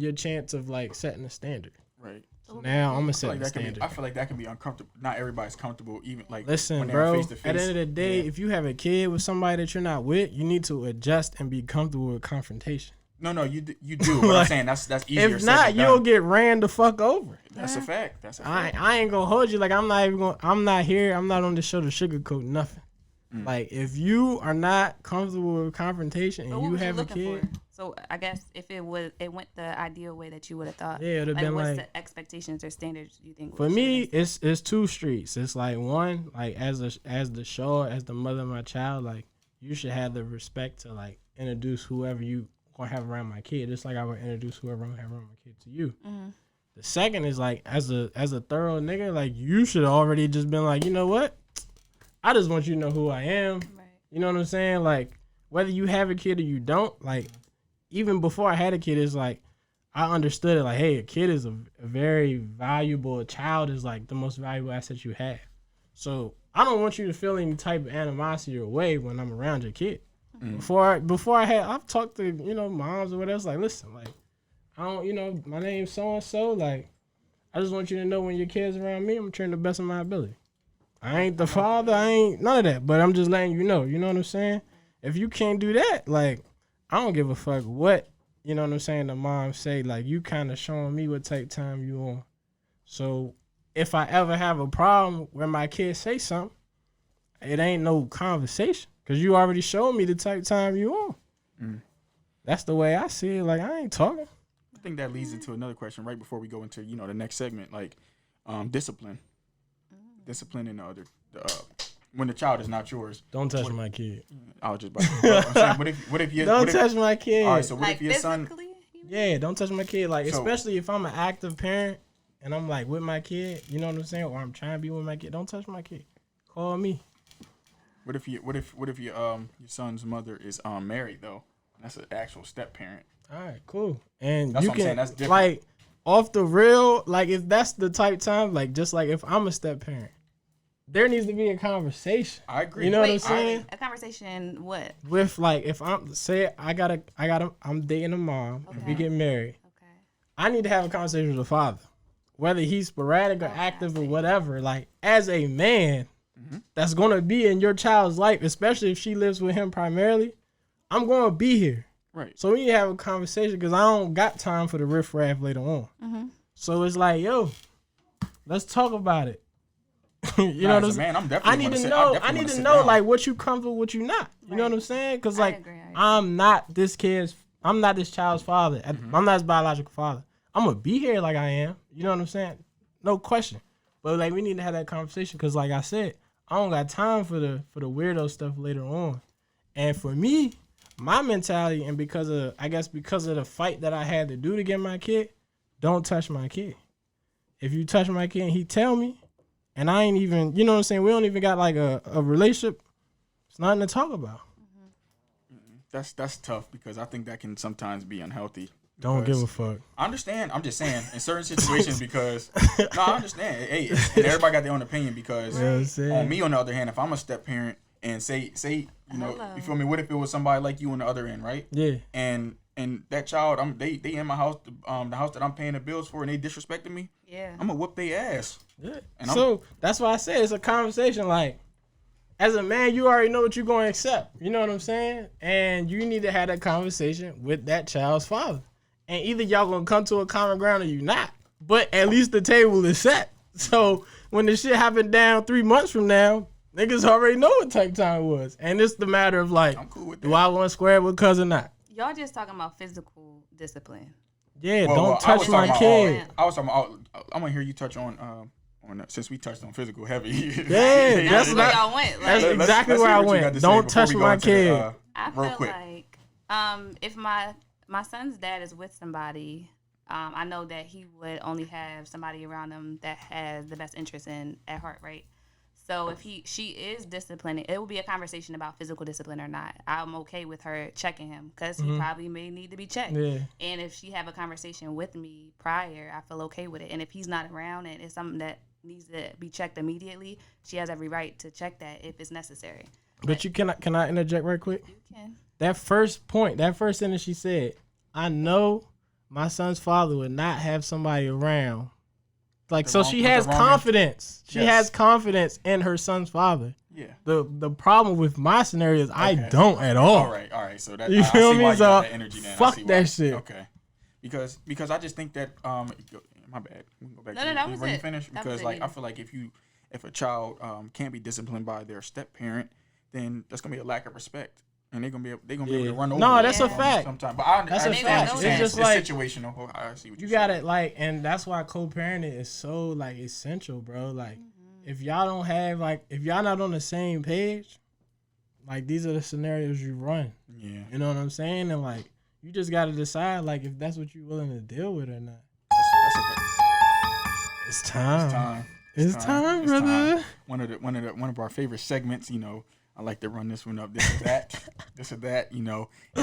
your chance of like setting a standard. Right. So now I'm gonna set the standard. I feel like that can be uncomfortable. Not everybody's comfortable, even like listen, when they're bro. face to face. At the end of the day, if you have a kid with somebody that you're not with, you need to adjust and be comfortable with confrontation. No, you do. But like, I'm saying that's easier. If not, you'll get ran the fuck over. That's a fact. I ain't gonna hold you. Like I'm not here. I'm not on the show to sugarcoat nothing. Like if you are not comfortable with confrontation and you have a kid. So I guess if it went the ideal way that you would have thought. Yeah, it would have been what's like the expectations or standards you think? For me, it's two streets. It's like one, like as the mother of my child, like you should have the respect to like introduce whoever you gonna have around my kid, just like I would introduce whoever I'm gonna have around my kid to you. The second is like as a thorough nigga, like you should already just been like, you know what? I just want you to know who I am. Right. You know what I'm saying? Like whether you have a kid or you don't, like even before I had a kid, it's like I understood it. Like, hey, a kid is a very valuable. A child is like the most valuable asset you have. So I don't want you to feel any type of animosity or way when I'm around your kid. Before I've talked to, you know, moms or whatever. It's like, listen, like I don't, you know, my name's so and so. Like I just want you to know when your kid's around me, I'm trying the best of my ability. I ain't the father. I ain't none of that. But I'm just letting you know. You know what I'm saying? If you can't do that, like, I don't give a fuck what, you know what I'm saying, the mom say. Like, you kind of showing me what type of time you on. So if I ever have a problem where my kids say something, it ain't no conversation. Because you already showed me the type of time you on. That's the way I see it. Like, I ain't talking. I think that leads into another question right before we go into, you know, the next segment. Like, discipline. Discipline in when the child is not yours. Don't touch my kid. I was just about to I'm saying, what if you don't touch my kid? All right, so what like if your son? Yeah, don't touch my kid. Like especially if I'm an active parent and I'm like with my kid, you know what I'm saying, or I'm trying to be with my kid. Don't touch my kid. Call me. What if your son's mother is married though? That's an actual step parent. All right, cool. And that's you what can I'm saying. That's different. Like off the real, like if that's the type time, like just like if I'm a step parent, there needs to be a conversation. I agree. You know what I'm Wait, saying? a conversation what? With like, if I'm I'm dating a mom and we Okay. get married, Okay. I need to have a conversation with the father, whether he's sporadic or Okay, active I or see. whatever. Like, as a man, that's gonna be in your child's life, especially if she lives with him primarily. I'm gonna be here. Right. So we need to have a conversation because I don't got time for the riffraff later on. Mm-hmm. So it's like, yo, let's talk about it. You know what I'm saying? Man, I'm definitely I need wanna to sit- know. definitely I need wanna to sit know down. like what you comfortable, what you not. You know what I'm saying? Because like agree. I'm not this child's father. I'm not his biological father. I'm gonna be here like I am. You know what I'm saying? No question. But like we need to have that conversation because like I said, I don't got time for the weirdo stuff later on. And for me, my mentality and because of the fight that I had to do to get my kid, don't touch my kid. If you touch my kid and he tell me, and I ain't even, you know what I'm saying? We don't even got like a relationship. It's nothing to talk about. That's tough because I think that can sometimes be unhealthy. Don't because- give a fuck. I understand. I'm just saying in certain situations because no, I understand. Hey, and everybody got their own opinion because You know what I'm saying? on me on the other hand, if I'm a step parent and say you know, Hello. you feel me? What if it was somebody like you on the other end, right? Yeah. And that child, they in my house, the house that I'm paying the bills for, and they disrespecting me. Yeah. I'm gonna whoop their ass. Yeah. And So that's why I said it's a conversation. Like, as a man, you already know what you're going to accept. You know what I'm saying? And you need to have that conversation with that child's father. And either y'all going to come to a common ground or you not. But at least the table is set. So when the shit happened down 3 months from now, niggas already know what type of time it was. And it's the matter of like, I'm cool with do that. I want to square with cuz or not? Y'all just talking about physical discipline. Yeah, Well, don't I touch was my talking kid. about I was talking about. I'm gonna hear you touch on since we touched on physical heavy. Yeah, That's that's where not. y'all went. That's Like, exactly let's where hear I what you got went. to say Don't before touch we go my into the, kid. I real feel quick. like if my son's dad is with somebody, I know that he would only have somebody around him that has the best interest at heart, right? So if she is disciplining, it will be a conversation about physical discipline or not. I'm okay with her checking him because he probably may need to be checked. Yeah. And if she have a conversation with me prior, I feel okay with it. And if he's not around and it's something that needs to be checked immediately, she has every right to check that if it's necessary. But you can I interject right quick? You can. That first sentence she said, I know my son's father would not have somebody around. Like, The so wrong- she with the has wrong confidence. She Yes. has confidence in her son's father. Yeah. The problem with my scenario is I Okay. don't at all. All right. So that You I feel see me? why you So, got that energy. Then. I fuck see that why. shit. Okay. Because I just think that my bad. We can go back No, to no, you. that was When you it. finish, That because was it, like yeah. I feel like if a child can't be disciplined by their step parent, then that's gonna be a lack of respect, and they're gonna be able to run over. No, you that's a Yeah. fact. Sometimes, but I That's a understand fact. what It's you're saying. just like- situational. Oh, I see what You you're got saying. it, like, and that's why co-parenting is so like essential, bro. Like, if y'all don't have if y'all not on the same page, like these are the scenarios you run. Yeah. You know what I'm saying? And like, you just got to decide like if that's what you're willing to deal with or not. That's a It's time. time. It's time, It's brother. time. One of our favorite segments. I like to run this one up. This or that. This or that. And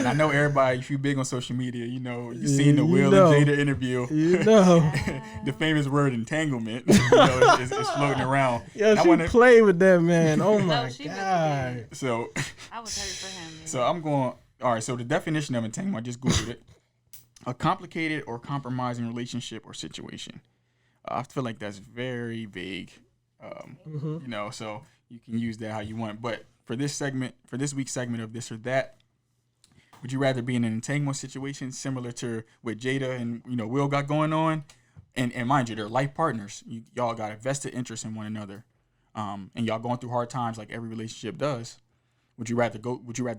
I know everybody. If you big on social media, you seen the you Will know. and Jada interview. You know. The famous word entanglement. Is floating around. Yo, And I she wanna- played with that, man. Oh my she really god. did. So I was hurt for him. Man. So I'm going. All right. So the definition of entanglement, I just googled it. A complicated or compromising relationship or situation. I feel like that's very vague. So you can use that how you want. But for this week's segment of this or that, would you rather be in an entanglement situation similar to what Jada and Will got going on? And mind you, they're life partners. Y'all got a vested interest in one another, and y'all going through hard times like every relationship does. Would you rather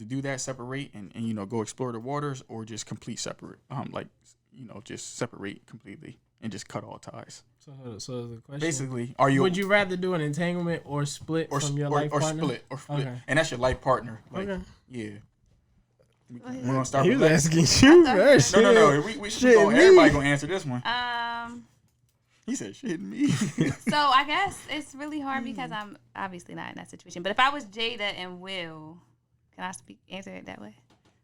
do that, separate, and go explore the waters, or just complete separate, just separate completely and just cut all ties? So the question Basically, would you rather do an entanglement or split from your life partner? Or split, Okay. and that's your life partner. Like, Okay. yeah. We're gonna start He with was Lex. asking you first. No. Everybody gonna answer this one. Um. He said, "Shit, me." So I guess it's really hard because I'm obviously not in that situation. But if I was Jada and Will, can I answer it that way?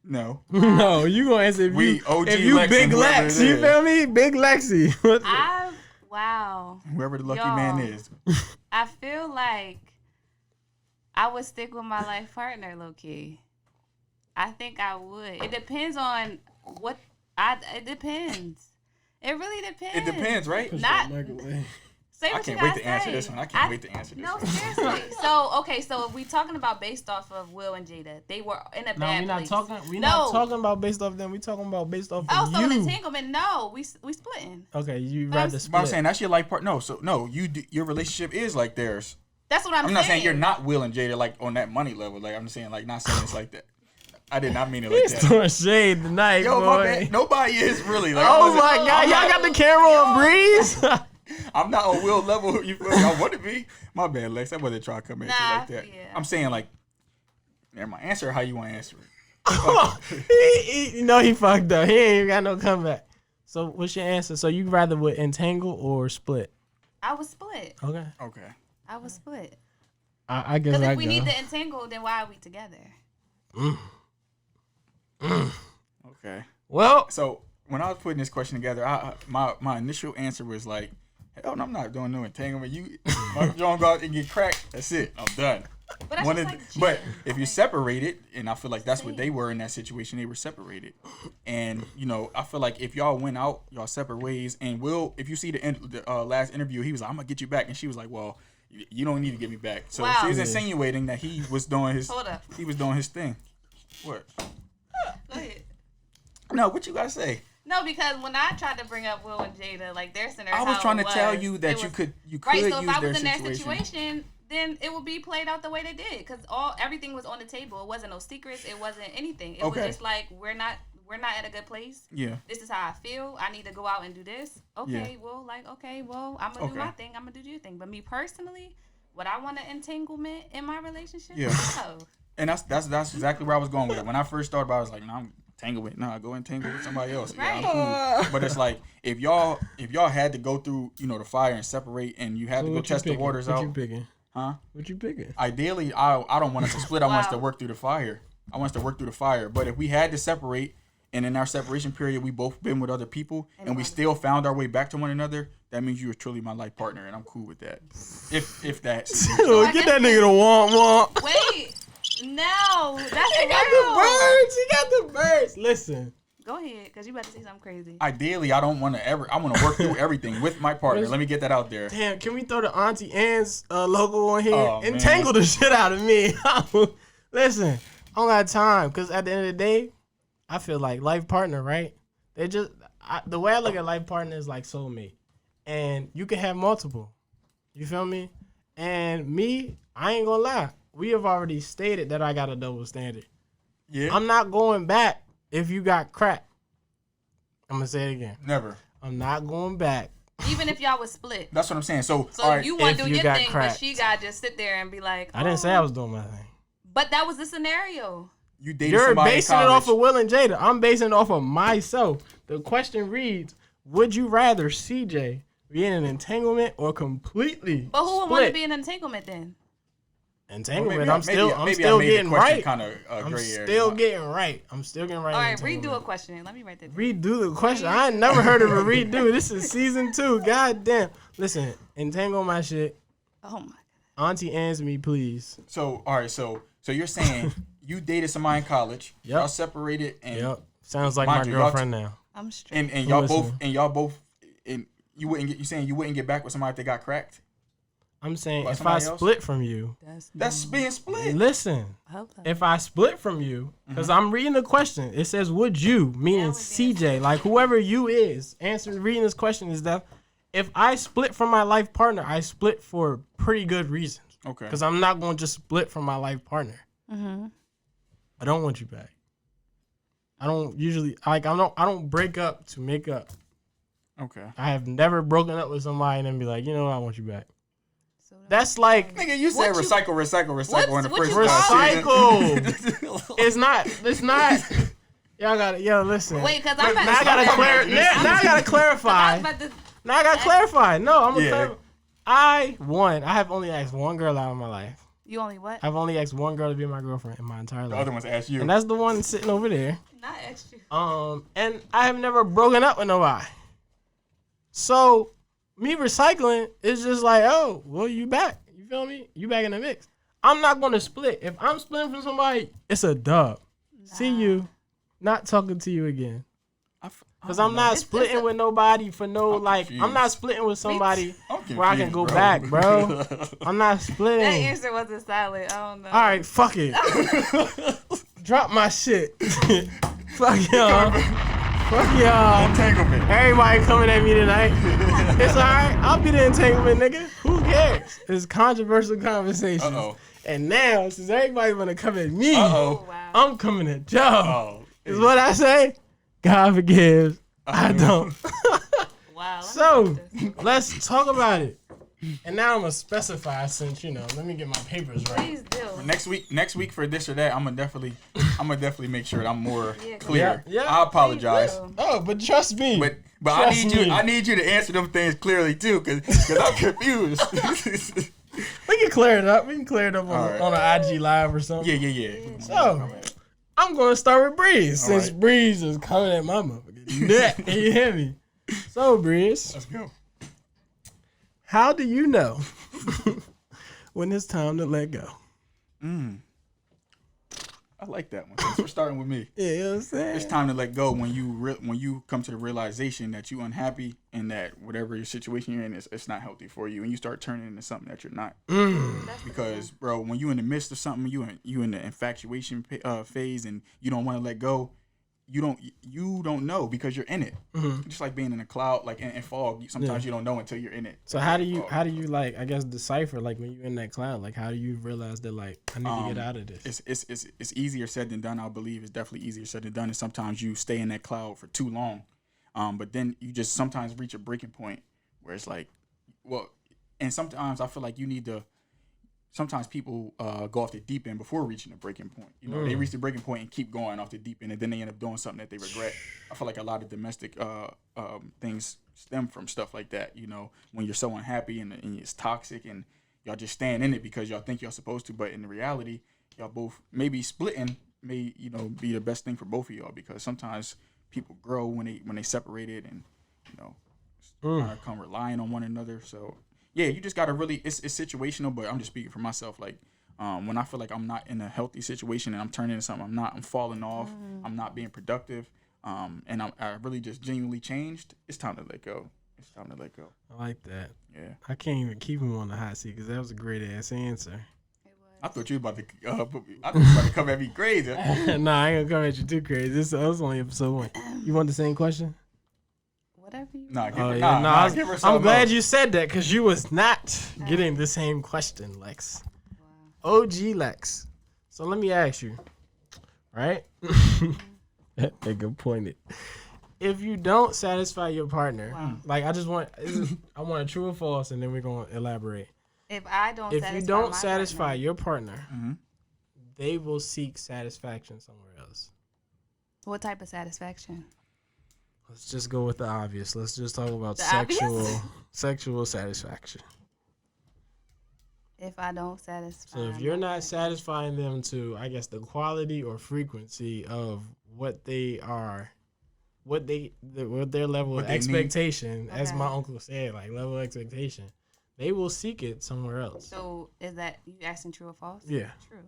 No. No, you gonna answer if We you OG if you Lex big and whoever Lex. it You is. feel me? Big Lexi. Wow. Whoever the lucky Yo. man is. I feel like I would stick with my life partner, low key. I think I would. It depends on what. It depends. It really depends. It depends, right? Not. Say I what can't you wait gotta to answer say. this one. I can't wait to answer this No, one. seriously. So if we talking about based off of Will and Jada, they were in a bad No, we're not place. talking. We're not talking about based off them. We talking about based off of so you. an entanglement, no, we splitting. Okay, you rather That's- split. But I'm saying that's your life part. No, so no, your relationship is like theirs. That's what I'm saying. I'm not saying you're not Will and Jada like on that money level. Like I'm just saying like not saying it's like that. I did not mean it like He's that. throwing shade tonight, Yo, boy. my bad. Nobody is really. Like, Oh my God, y'all got the camera on Breeze. I'm not on Will level. You feel me? I want to be. My bad, Lex. I wasn't trying to come at you like that. Yeah. I'm saying like, never mind. Answer how you want to answer it. he fucked up. He ain't even got no comeback. So what's your answer? So you rather would entangle or split? I was split. Okay. Okay. I was split. I guess Because I if we go. need to entangle, then why are we together? Okay. Well, So when I was putting this question together, my initial answer was like, hell no, I'm not doing no entanglement. You, my John go out and get cracked. That's it. I'm done. But that's One just of like the- but if you separated, and I feel like that's what they were in that situation, they were separated. And you know, I feel like if y'all went out, y'all separate ways. And Will, if you see the last interview, he was like, "I'm gonna get you back," and she was like, "Well, you don't need to get me back." So Wow. she was insinuating that he was doing his Hold up. he was doing his thing. What? Go ahead. No, what you gotta say? No, because when I tried to bring up Will and Jada, like their scenario, I was how trying it to tell was, you that it you was- could right. So use if I was their in that situation. situation, then it would be played out the way they did, because everything was on the table. It wasn't no secrets. It wasn't anything. It Okay. was just like we're not at a good place. Yeah. This is how I feel. I need to go out and do this. Okay, well, I'm gonna do my thing. I'm gonna do your thing. But me personally, would I want an entanglement in my relationship? Yeah. No. And that's exactly where I was going with it. When I first started, I was like, "No, I'm tangled with. No, I go entangle with somebody else." Yeah, I'm cool. But it's like if y'all had to go through, the fire and separate, and you had to go test the waters What out. you picking? Huh? What you picking? Ideally, I don't want us to split. I want us to Wow. work through the fire. I want us to work through the fire. But if we had to separate, and in our separation period, we both been with other people, and we still found our way back to one another, that means you were truly my life partner, and I'm cool with that. If that's Oh, get that nigga to womp. Wait. No, that's He got real. the birds. He got the birds. Listen. Go ahead, because you about to say something crazy. Ideally, I want to work through everything with my partner. Let me get that out there. Damn, can we throw the Auntie Anne's logo on here? Oh, man. Entangle the shit out of me. Listen, I don't got time, because at the end of the day, I feel like life partner, right? The way I look at life partner is like soulmate. And you can have multiple. You feel me? And me, I ain't gonna lie. We have already stated that I got a double standard. Yeah. I'm not going back if you got crack. I'm gonna say it again. Never. I'm not going back. Even if y'all was split. That's what I'm saying. So, So all right, you want to if do you your got thing, cracked. but she got to just sit there and be like, I didn't say I was doing my thing. But that was the scenario. you dated You're somebody in basing it college. off of Will and Jada. I'm basing it off of myself. The question reads, would you rather CJ be in an entanglement or completely But who would split? want to be in an entanglement then? Entanglement. Maybe I'm I still made getting the question right. Kind of I'm gray area. still getting right. I'm still getting right. All in right, redo a entanglement. question. Let me write that down. Redo the question. I ain't never heard of a redo. This is season 2. God damn. Listen, entangle my shit. Oh, my God. Auntie answer me, please. So, all right. So you're saying you dated somebody in college. Yep. Y'all separated, and Yep. Sounds like Mind my you, y'all girlfriend now. I'm straight. and y'all Listen. both and you wouldn't get back with somebody if they got cracked. I'm saying By if I somebody else? split from you, That's being split. listen. Hold up. If I split from you, because I'm reading the question, it says, would you, meaning would be CJ, like whoever you is, reading this question is that if I split from my life partner, I split for pretty good reasons. Okay. Because I'm not going to just split from my life partner. Mm-hmm. I don't want you back. I don't usually, I don't break up to make up. Okay. I have never broken up with somebody and then be like, you know what, I want you back. That's like, Nigga, you said What you- recycle in the what first you recycle. It's not. Y'all got to, listen. Wait, because I'm about Now I gotta clarify. Now I gotta clarify. No, I'm gonna Yeah. clarify. I have only asked one girl out of my life. You only what? I've only asked one girl to be my girlfriend in my entire The life. other one's asked you. And that's the one sitting over there. Not extra. And I have never broken up with nobody. So me recycling is just like, oh, well, you back. You feel me? You back in the mix. I'm not gonna split. If I'm splitting from somebody, it's a dub. See you. Not talking to you again. Cause I'm not splitting with nobody for no I'm not splitting with somebody where I can go back, bro. I'm not splitting. That answer wasn't solid. I don't know. All right, fuck it. Drop my shit. Fuck y'all. Fuck y'all. Entanglement. Everybody coming at me tonight. It's all right. I'll be the entanglement, nigga. Who cares? It's controversial conversations. And now, since everybody want to come at me, Wow. I'm coming at y'all. Is what I say? God forgives. I don't. Wow. So, let's talk about it. And now I'm going to specify since, let me get my papers right. Please do. Next week for this or that, I'm gonna definitely make sure that I'm more clear. Yeah. I apologize. Oh, but trust me. But Trust I need you to answer them things clearly too, cause I'm confused. We can clear it up. We can clear it up on an IG live or something. Yeah. So, I'm going to start with Breeze, since Breeze is coming at my motherfucking neck. You hear me? So, Breeze. Let's go. How do you know when it's time to let go? I like that one. Thanks for starting with me. Yeah, you know what I'm saying? It's time to let go when you come to the realization that you're unhappy and that whatever your situation you're in it's not healthy for you, and you start turning into something that you're not. Because, bro, when you in the midst of something, you in the infatuation phase, and you don't want to let go. You don't know because you're in it. Just like being in a cloud, like in fog. Sometimes you don't know until you're in it. So how do you like, I guess, decipher, like, when you're in that cloud, like, how do you realize that, like, I need to get out of this? It's easier said than done. I believe it's definitely easier said than done. And sometimes you stay in that cloud for too long, but then you just sometimes reach a breaking point where it's like, well, and sometimes I feel like you need to. Sometimes people go off the deep end before reaching the breaking point. They reach the breaking point and keep going off the deep end, and then they end up doing something that they regret. I feel like a lot of domestic things stem from stuff like that. When you're so unhappy and it's toxic, and y'all just staying in it because y'all think y'all supposed to, but in reality, y'all both maybe splitting may be the best thing for both of y'all, because sometimes people grow when they separated and kind of come relying on one another. So. Yeah, you just gotta really. It's situational, but I'm just speaking for myself. Like, when I feel like I'm not in a healthy situation and I'm turning into something I'm falling off. I'm not being productive. And I really just genuinely changed. It's time to let go. I like that. Yeah. I can't even keep him on the hot seat because that was a great ass answer. I thought you were about to come at me crazy. Nah, I ain't gonna come at you too crazy. This was only episode 1. You want the same question? Whatever you Give her I'm glad you said that, because you was not getting the same question, Lex. Wow. OG Lex. So let me ask you, right? Nigga pointed. If you don't satisfy your partner, like, I want a true or false, and then we're gonna elaborate. If you don't satisfy your partner, they will seek satisfaction somewhere else. What type of satisfaction? Let's just go with the obvious. Let's just talk about sexual satisfaction. If I don't satisfy. So if you're not satisfying them to, I guess, the quality or frequency of what they are, what their level of expectation, as my uncle said, like, level of expectation, they will seek it somewhere else. So is that you asking true or false? Yeah. True.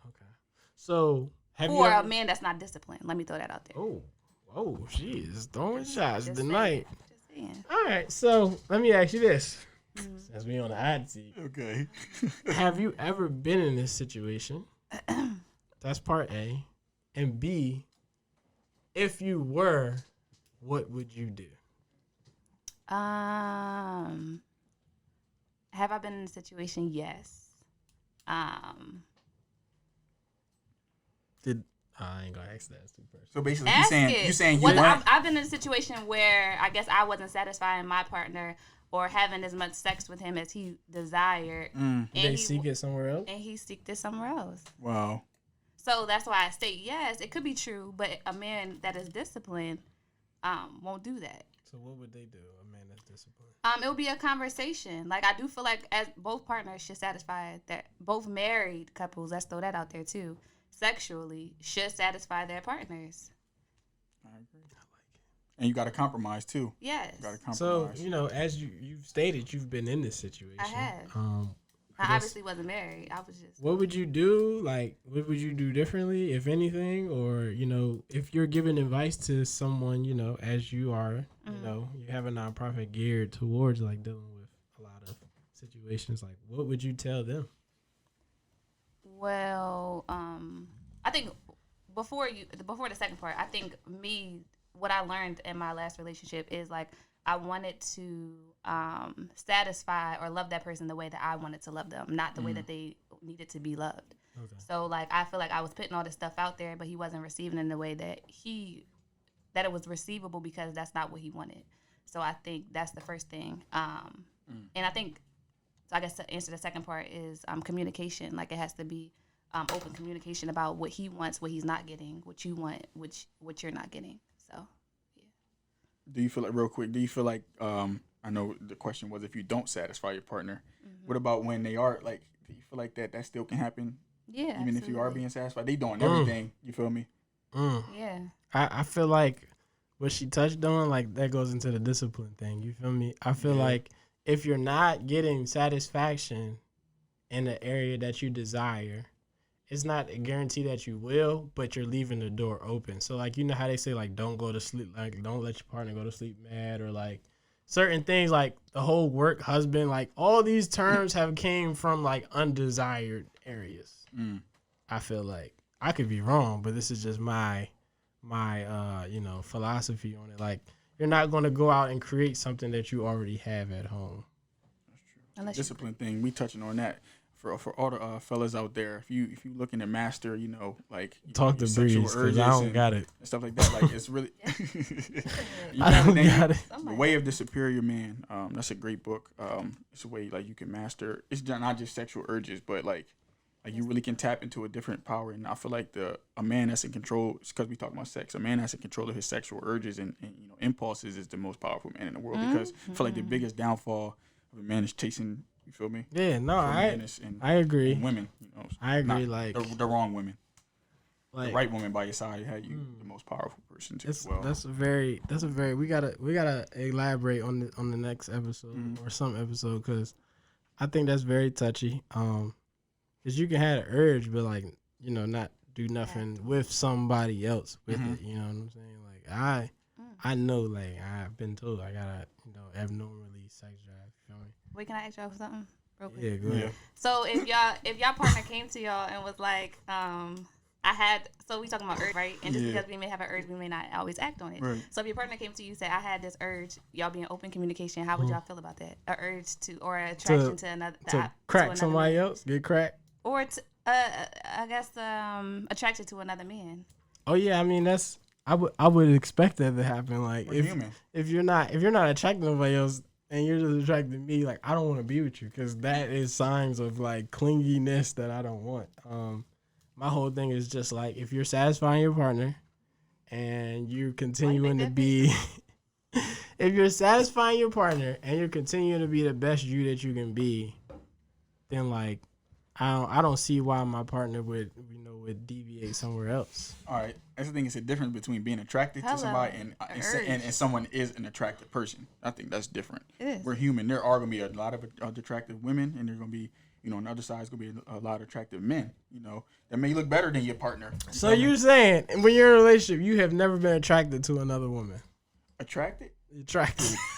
Okay. So a man that's not disciplined. Let me throw that out there. Oh, she is throwing shots tonight. Just saying. All right, so let me ask you this. Since we on the hot seat. Okay. Have you ever been in this situation? That's part A. And B, if you were, what would you do? Have I been in a situation? Yes. I ain't gonna ask that. It's too personal. So basically, you saying you I've been in a situation where I guess I wasn't satisfying my partner or having as much sex with him as he desired. And they seek it somewhere else? And he seeked it somewhere else. Wow. So that's why I state yes, it could be true, but a man that is disciplined won't do that. So what would they do, a man that's disciplined? It would be a conversation. Like, I do feel like as both partners should satisfy that. Both married couples, let's throw that out there too, sexually should satisfy their partners. I agree. I like it. And you got to compromise too. Yes. You got to compromise. So, as you've stated, you've been in this situation. I have. I obviously wasn't married. I was just. What would you do? Like, what would you do differently, if anything? Or, you know, if you're giving advice to someone, you know, as you are, you know, you have a nonprofit geared towards, like, dealing with a lot of situations, like, what would you tell them? Well, I think before the second part, I think what I learned in my last relationship is, like, I wanted to satisfy or love that person the way that I wanted to love them, not the way that they needed to be loved. Okay. So, like, I feel like I was putting all this stuff out there, but he wasn't receiving it in the way that it was receivable, because that's not what he wanted. So I think that's the first thing. And I think, so I guess to answer the second part is communication. Like, it has to be open communication about what he wants, what he's not getting, what you want, what you're not getting. So. Do you feel like, real quick, do you feel like, I know the question was if you don't satisfy your partner, what about when they are, like, do you feel like that still can happen? Yeah. Even absolutely. if you are being satisfied, they doing everything, you feel me? Yeah. I feel like what she touched on, like, that goes into the discipline thing, you feel me? I feel like if you're not getting satisfaction in the area that you desire, it's not a guarantee that you will, but you're leaving the door open. So, like, you know how they say, like, don't go to sleep, like, don't let your partner go to sleep mad, or, like, certain things, like the whole work husband, like, all these terms have came from, like, undesired areas. I feel like I could be wrong, but this is just my you know, philosophy on it. Like, you're not going to go out and create something that you already have at home. That's true. Discipline thing, we touching on that. For all the fellas out there, if you looking to master, you know, like, talk to Breeze, because I don't got it and stuff like that. Like, it's really I don't got it. The Way of the Superior Man. That's a great book. It's a way, like, you can master. It's not just sexual urges, but like you really can tap into a different power. And I feel like a man that's in control, because we talk about sex, a man that's in control of his sexual urges and you know, impulses is the most powerful man in the world. Because I feel like the biggest downfall of a man is chasing. You feel me? Yeah, no, I agree. And women, you know, I agree. Like the wrong women, like, the right woman by your side had you the most powerful person too. As well. That's a very. We gotta elaborate on the next episode or some episode, because I think that's very touchy. Because you can have an urge, but, like, you know, not do nothing with somebody else with it. You know what I'm saying? Like, I know, like, I've been told I gotta, you know, abnormally sex drive. You feel me? Wait, can I ask y'all something real quick? Yeah, go ahead. So if y'all partner came to y'all and was like, so we talking about urge, right? And just because we may have an urge, we may not always act on it. Right. So if your partner came to you and said, I had this urge, y'all being open communication, how would y'all feel about that? An urge to, or an attraction to another, to crack somebody else, get cracked? Or I guess attracted to another man. Oh yeah, I mean, that's I would expect that to happen. Like, if you're not attracted to nobody else and you're just attracted to me, like, I don't want to be with you, because that is signs of, like, clinginess that I don't want. My whole thing is just, like, if you're satisfying your partner and you're continuing to be if you're satisfying your partner and you're continuing to be the best you that you can be, then, like, I don't see why my partner would would deviate somewhere else. All right, that's the thing. It's a difference between being attracted to somebody and someone is an attractive person. I think that's different. It is. We're human. There are gonna be a lot of attractive women, and there's gonna be, you know, on the other side is gonna be a lot of attractive men. You know, that may look better than your partner. So you're saying when you're in a relationship, you have never been attracted to another woman? Attracted?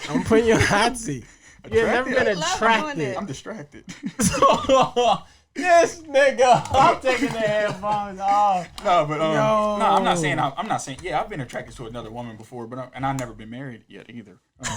I'm putting you on the hot seat. You have never been attracted. I'm distracted. This nigga, I'm taking the headphones off. No, but I'm not saying. Yeah, I've been attracted to another woman before, but I've never been married yet either. And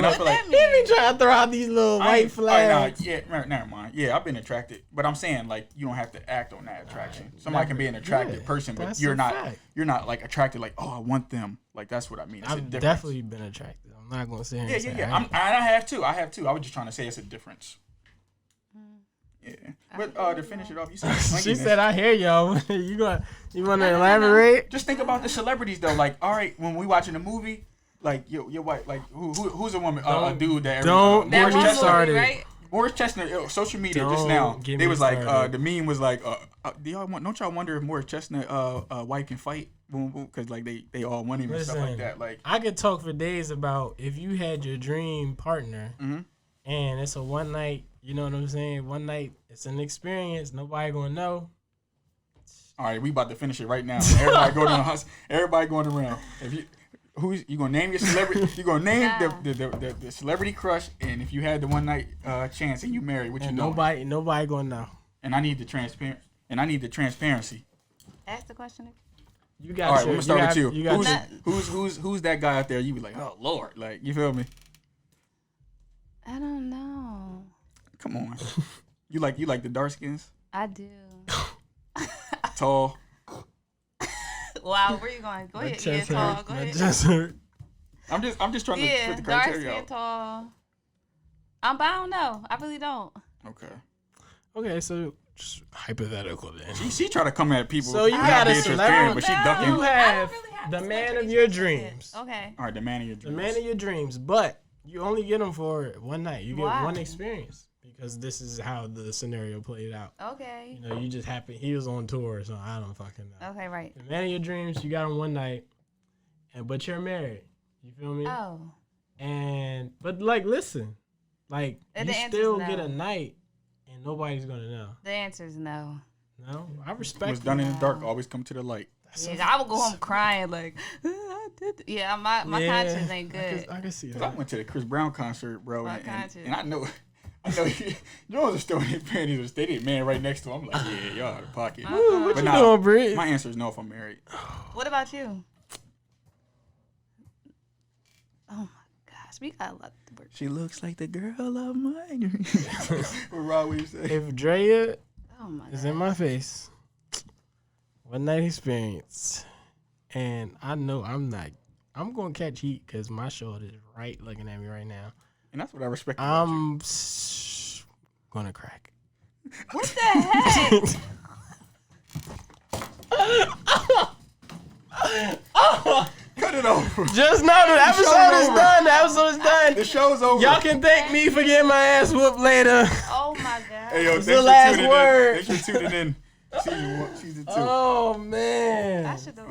I feel like he be trying to throw out these little white flags. Never mind. Yeah, I've been attracted, but I'm saying, like, you don't have to act on that attraction. Somebody can be an attractive person, but you're not like attracted. Like, oh, I want them. Like, that's what I mean. It's I've a difference. Definitely been attracted. I'm not gonna say. Yeah. I have too. I was just trying to say it's a difference. Yeah, but to finish it off, you said she said, "I hear y'all." You want to elaborate? Just think about the celebrities though. Like, all right, when we watching a movie, like your wife, like who's a woman, a dude that don't get me started. Right? Morris Chestnut, social media just now. They was like, the meme was like, don't y'all wonder if Morris Chestnut wife can fight? Boom, boom, because like they all want him and stuff like that. Like, I could talk for days about if you had your dream partner. and it's a one night. You know what I'm saying? One night. It's an experience. Nobody gonna know. All right, we about to finish it right now. Everybody go to the house. Everybody going around. If you gonna name your celebrity? You gonna name the celebrity crush, and if you had the one night chance and you married, what you know? Nobody gonna know. And I need the transparency. Ask the question again. You got. All right, I'm gonna start with you. Who's that guy out there? You be like, oh Lord, like you feel me? I don't know. Come on. You like the dark skins? I do. Tall. Wow, where you going? Go ahead. Yeah, tall. Go ahead. I'm just trying to put the dark criteria skin, out. tall. But I don't know. I really don't. Okay, so just hypothetical then. She try to come at people. So you got a celebrity, but she ducking. You have the man of your dreams. Okay. All right, the man of your dreams. The man of your dreams, but you only get him for one night. You get one experience because this is how the scenario played out. Okay. You know, you just happen. He was on tour, so I don't fucking know. Okay, right. The man of your dreams, you got him one night, but you're married. You feel me? Oh. But like, listen, like And you the answer's still no. get a night, and nobody's gonna know. The answer is no. No, I respect. What's done in the dark always come to the light. Yeah, I would go home crying like, I did. Yeah, my conscience ain't good. I can see that. I went to the Chris Brown concert, bro, My and conscience. I know Jones is throwing their panties. They did man right next to him. I'm like, yeah, y'all out of pocket. What you doing, Bree? My answer is no if I'm married. What about you? Oh my gosh, we got a lot to work. She looks like the girl of my dreams. What Rob would you say? If Drea Oh my is god. in my face, one night experience, and I know I'm gonna catch heat because my shoulder is right looking at me right now. And that's what I respect about you. Gonna crack. What the heck? Cut it over. Just know the episode is over. done. The episode is done. The show's over. Y'all can thank me for getting my ass whooped later. Oh my god. Hey, yo, It's thanks the last for tuning word. in. Thanks for tuning in. Season 2. Oh man. I should have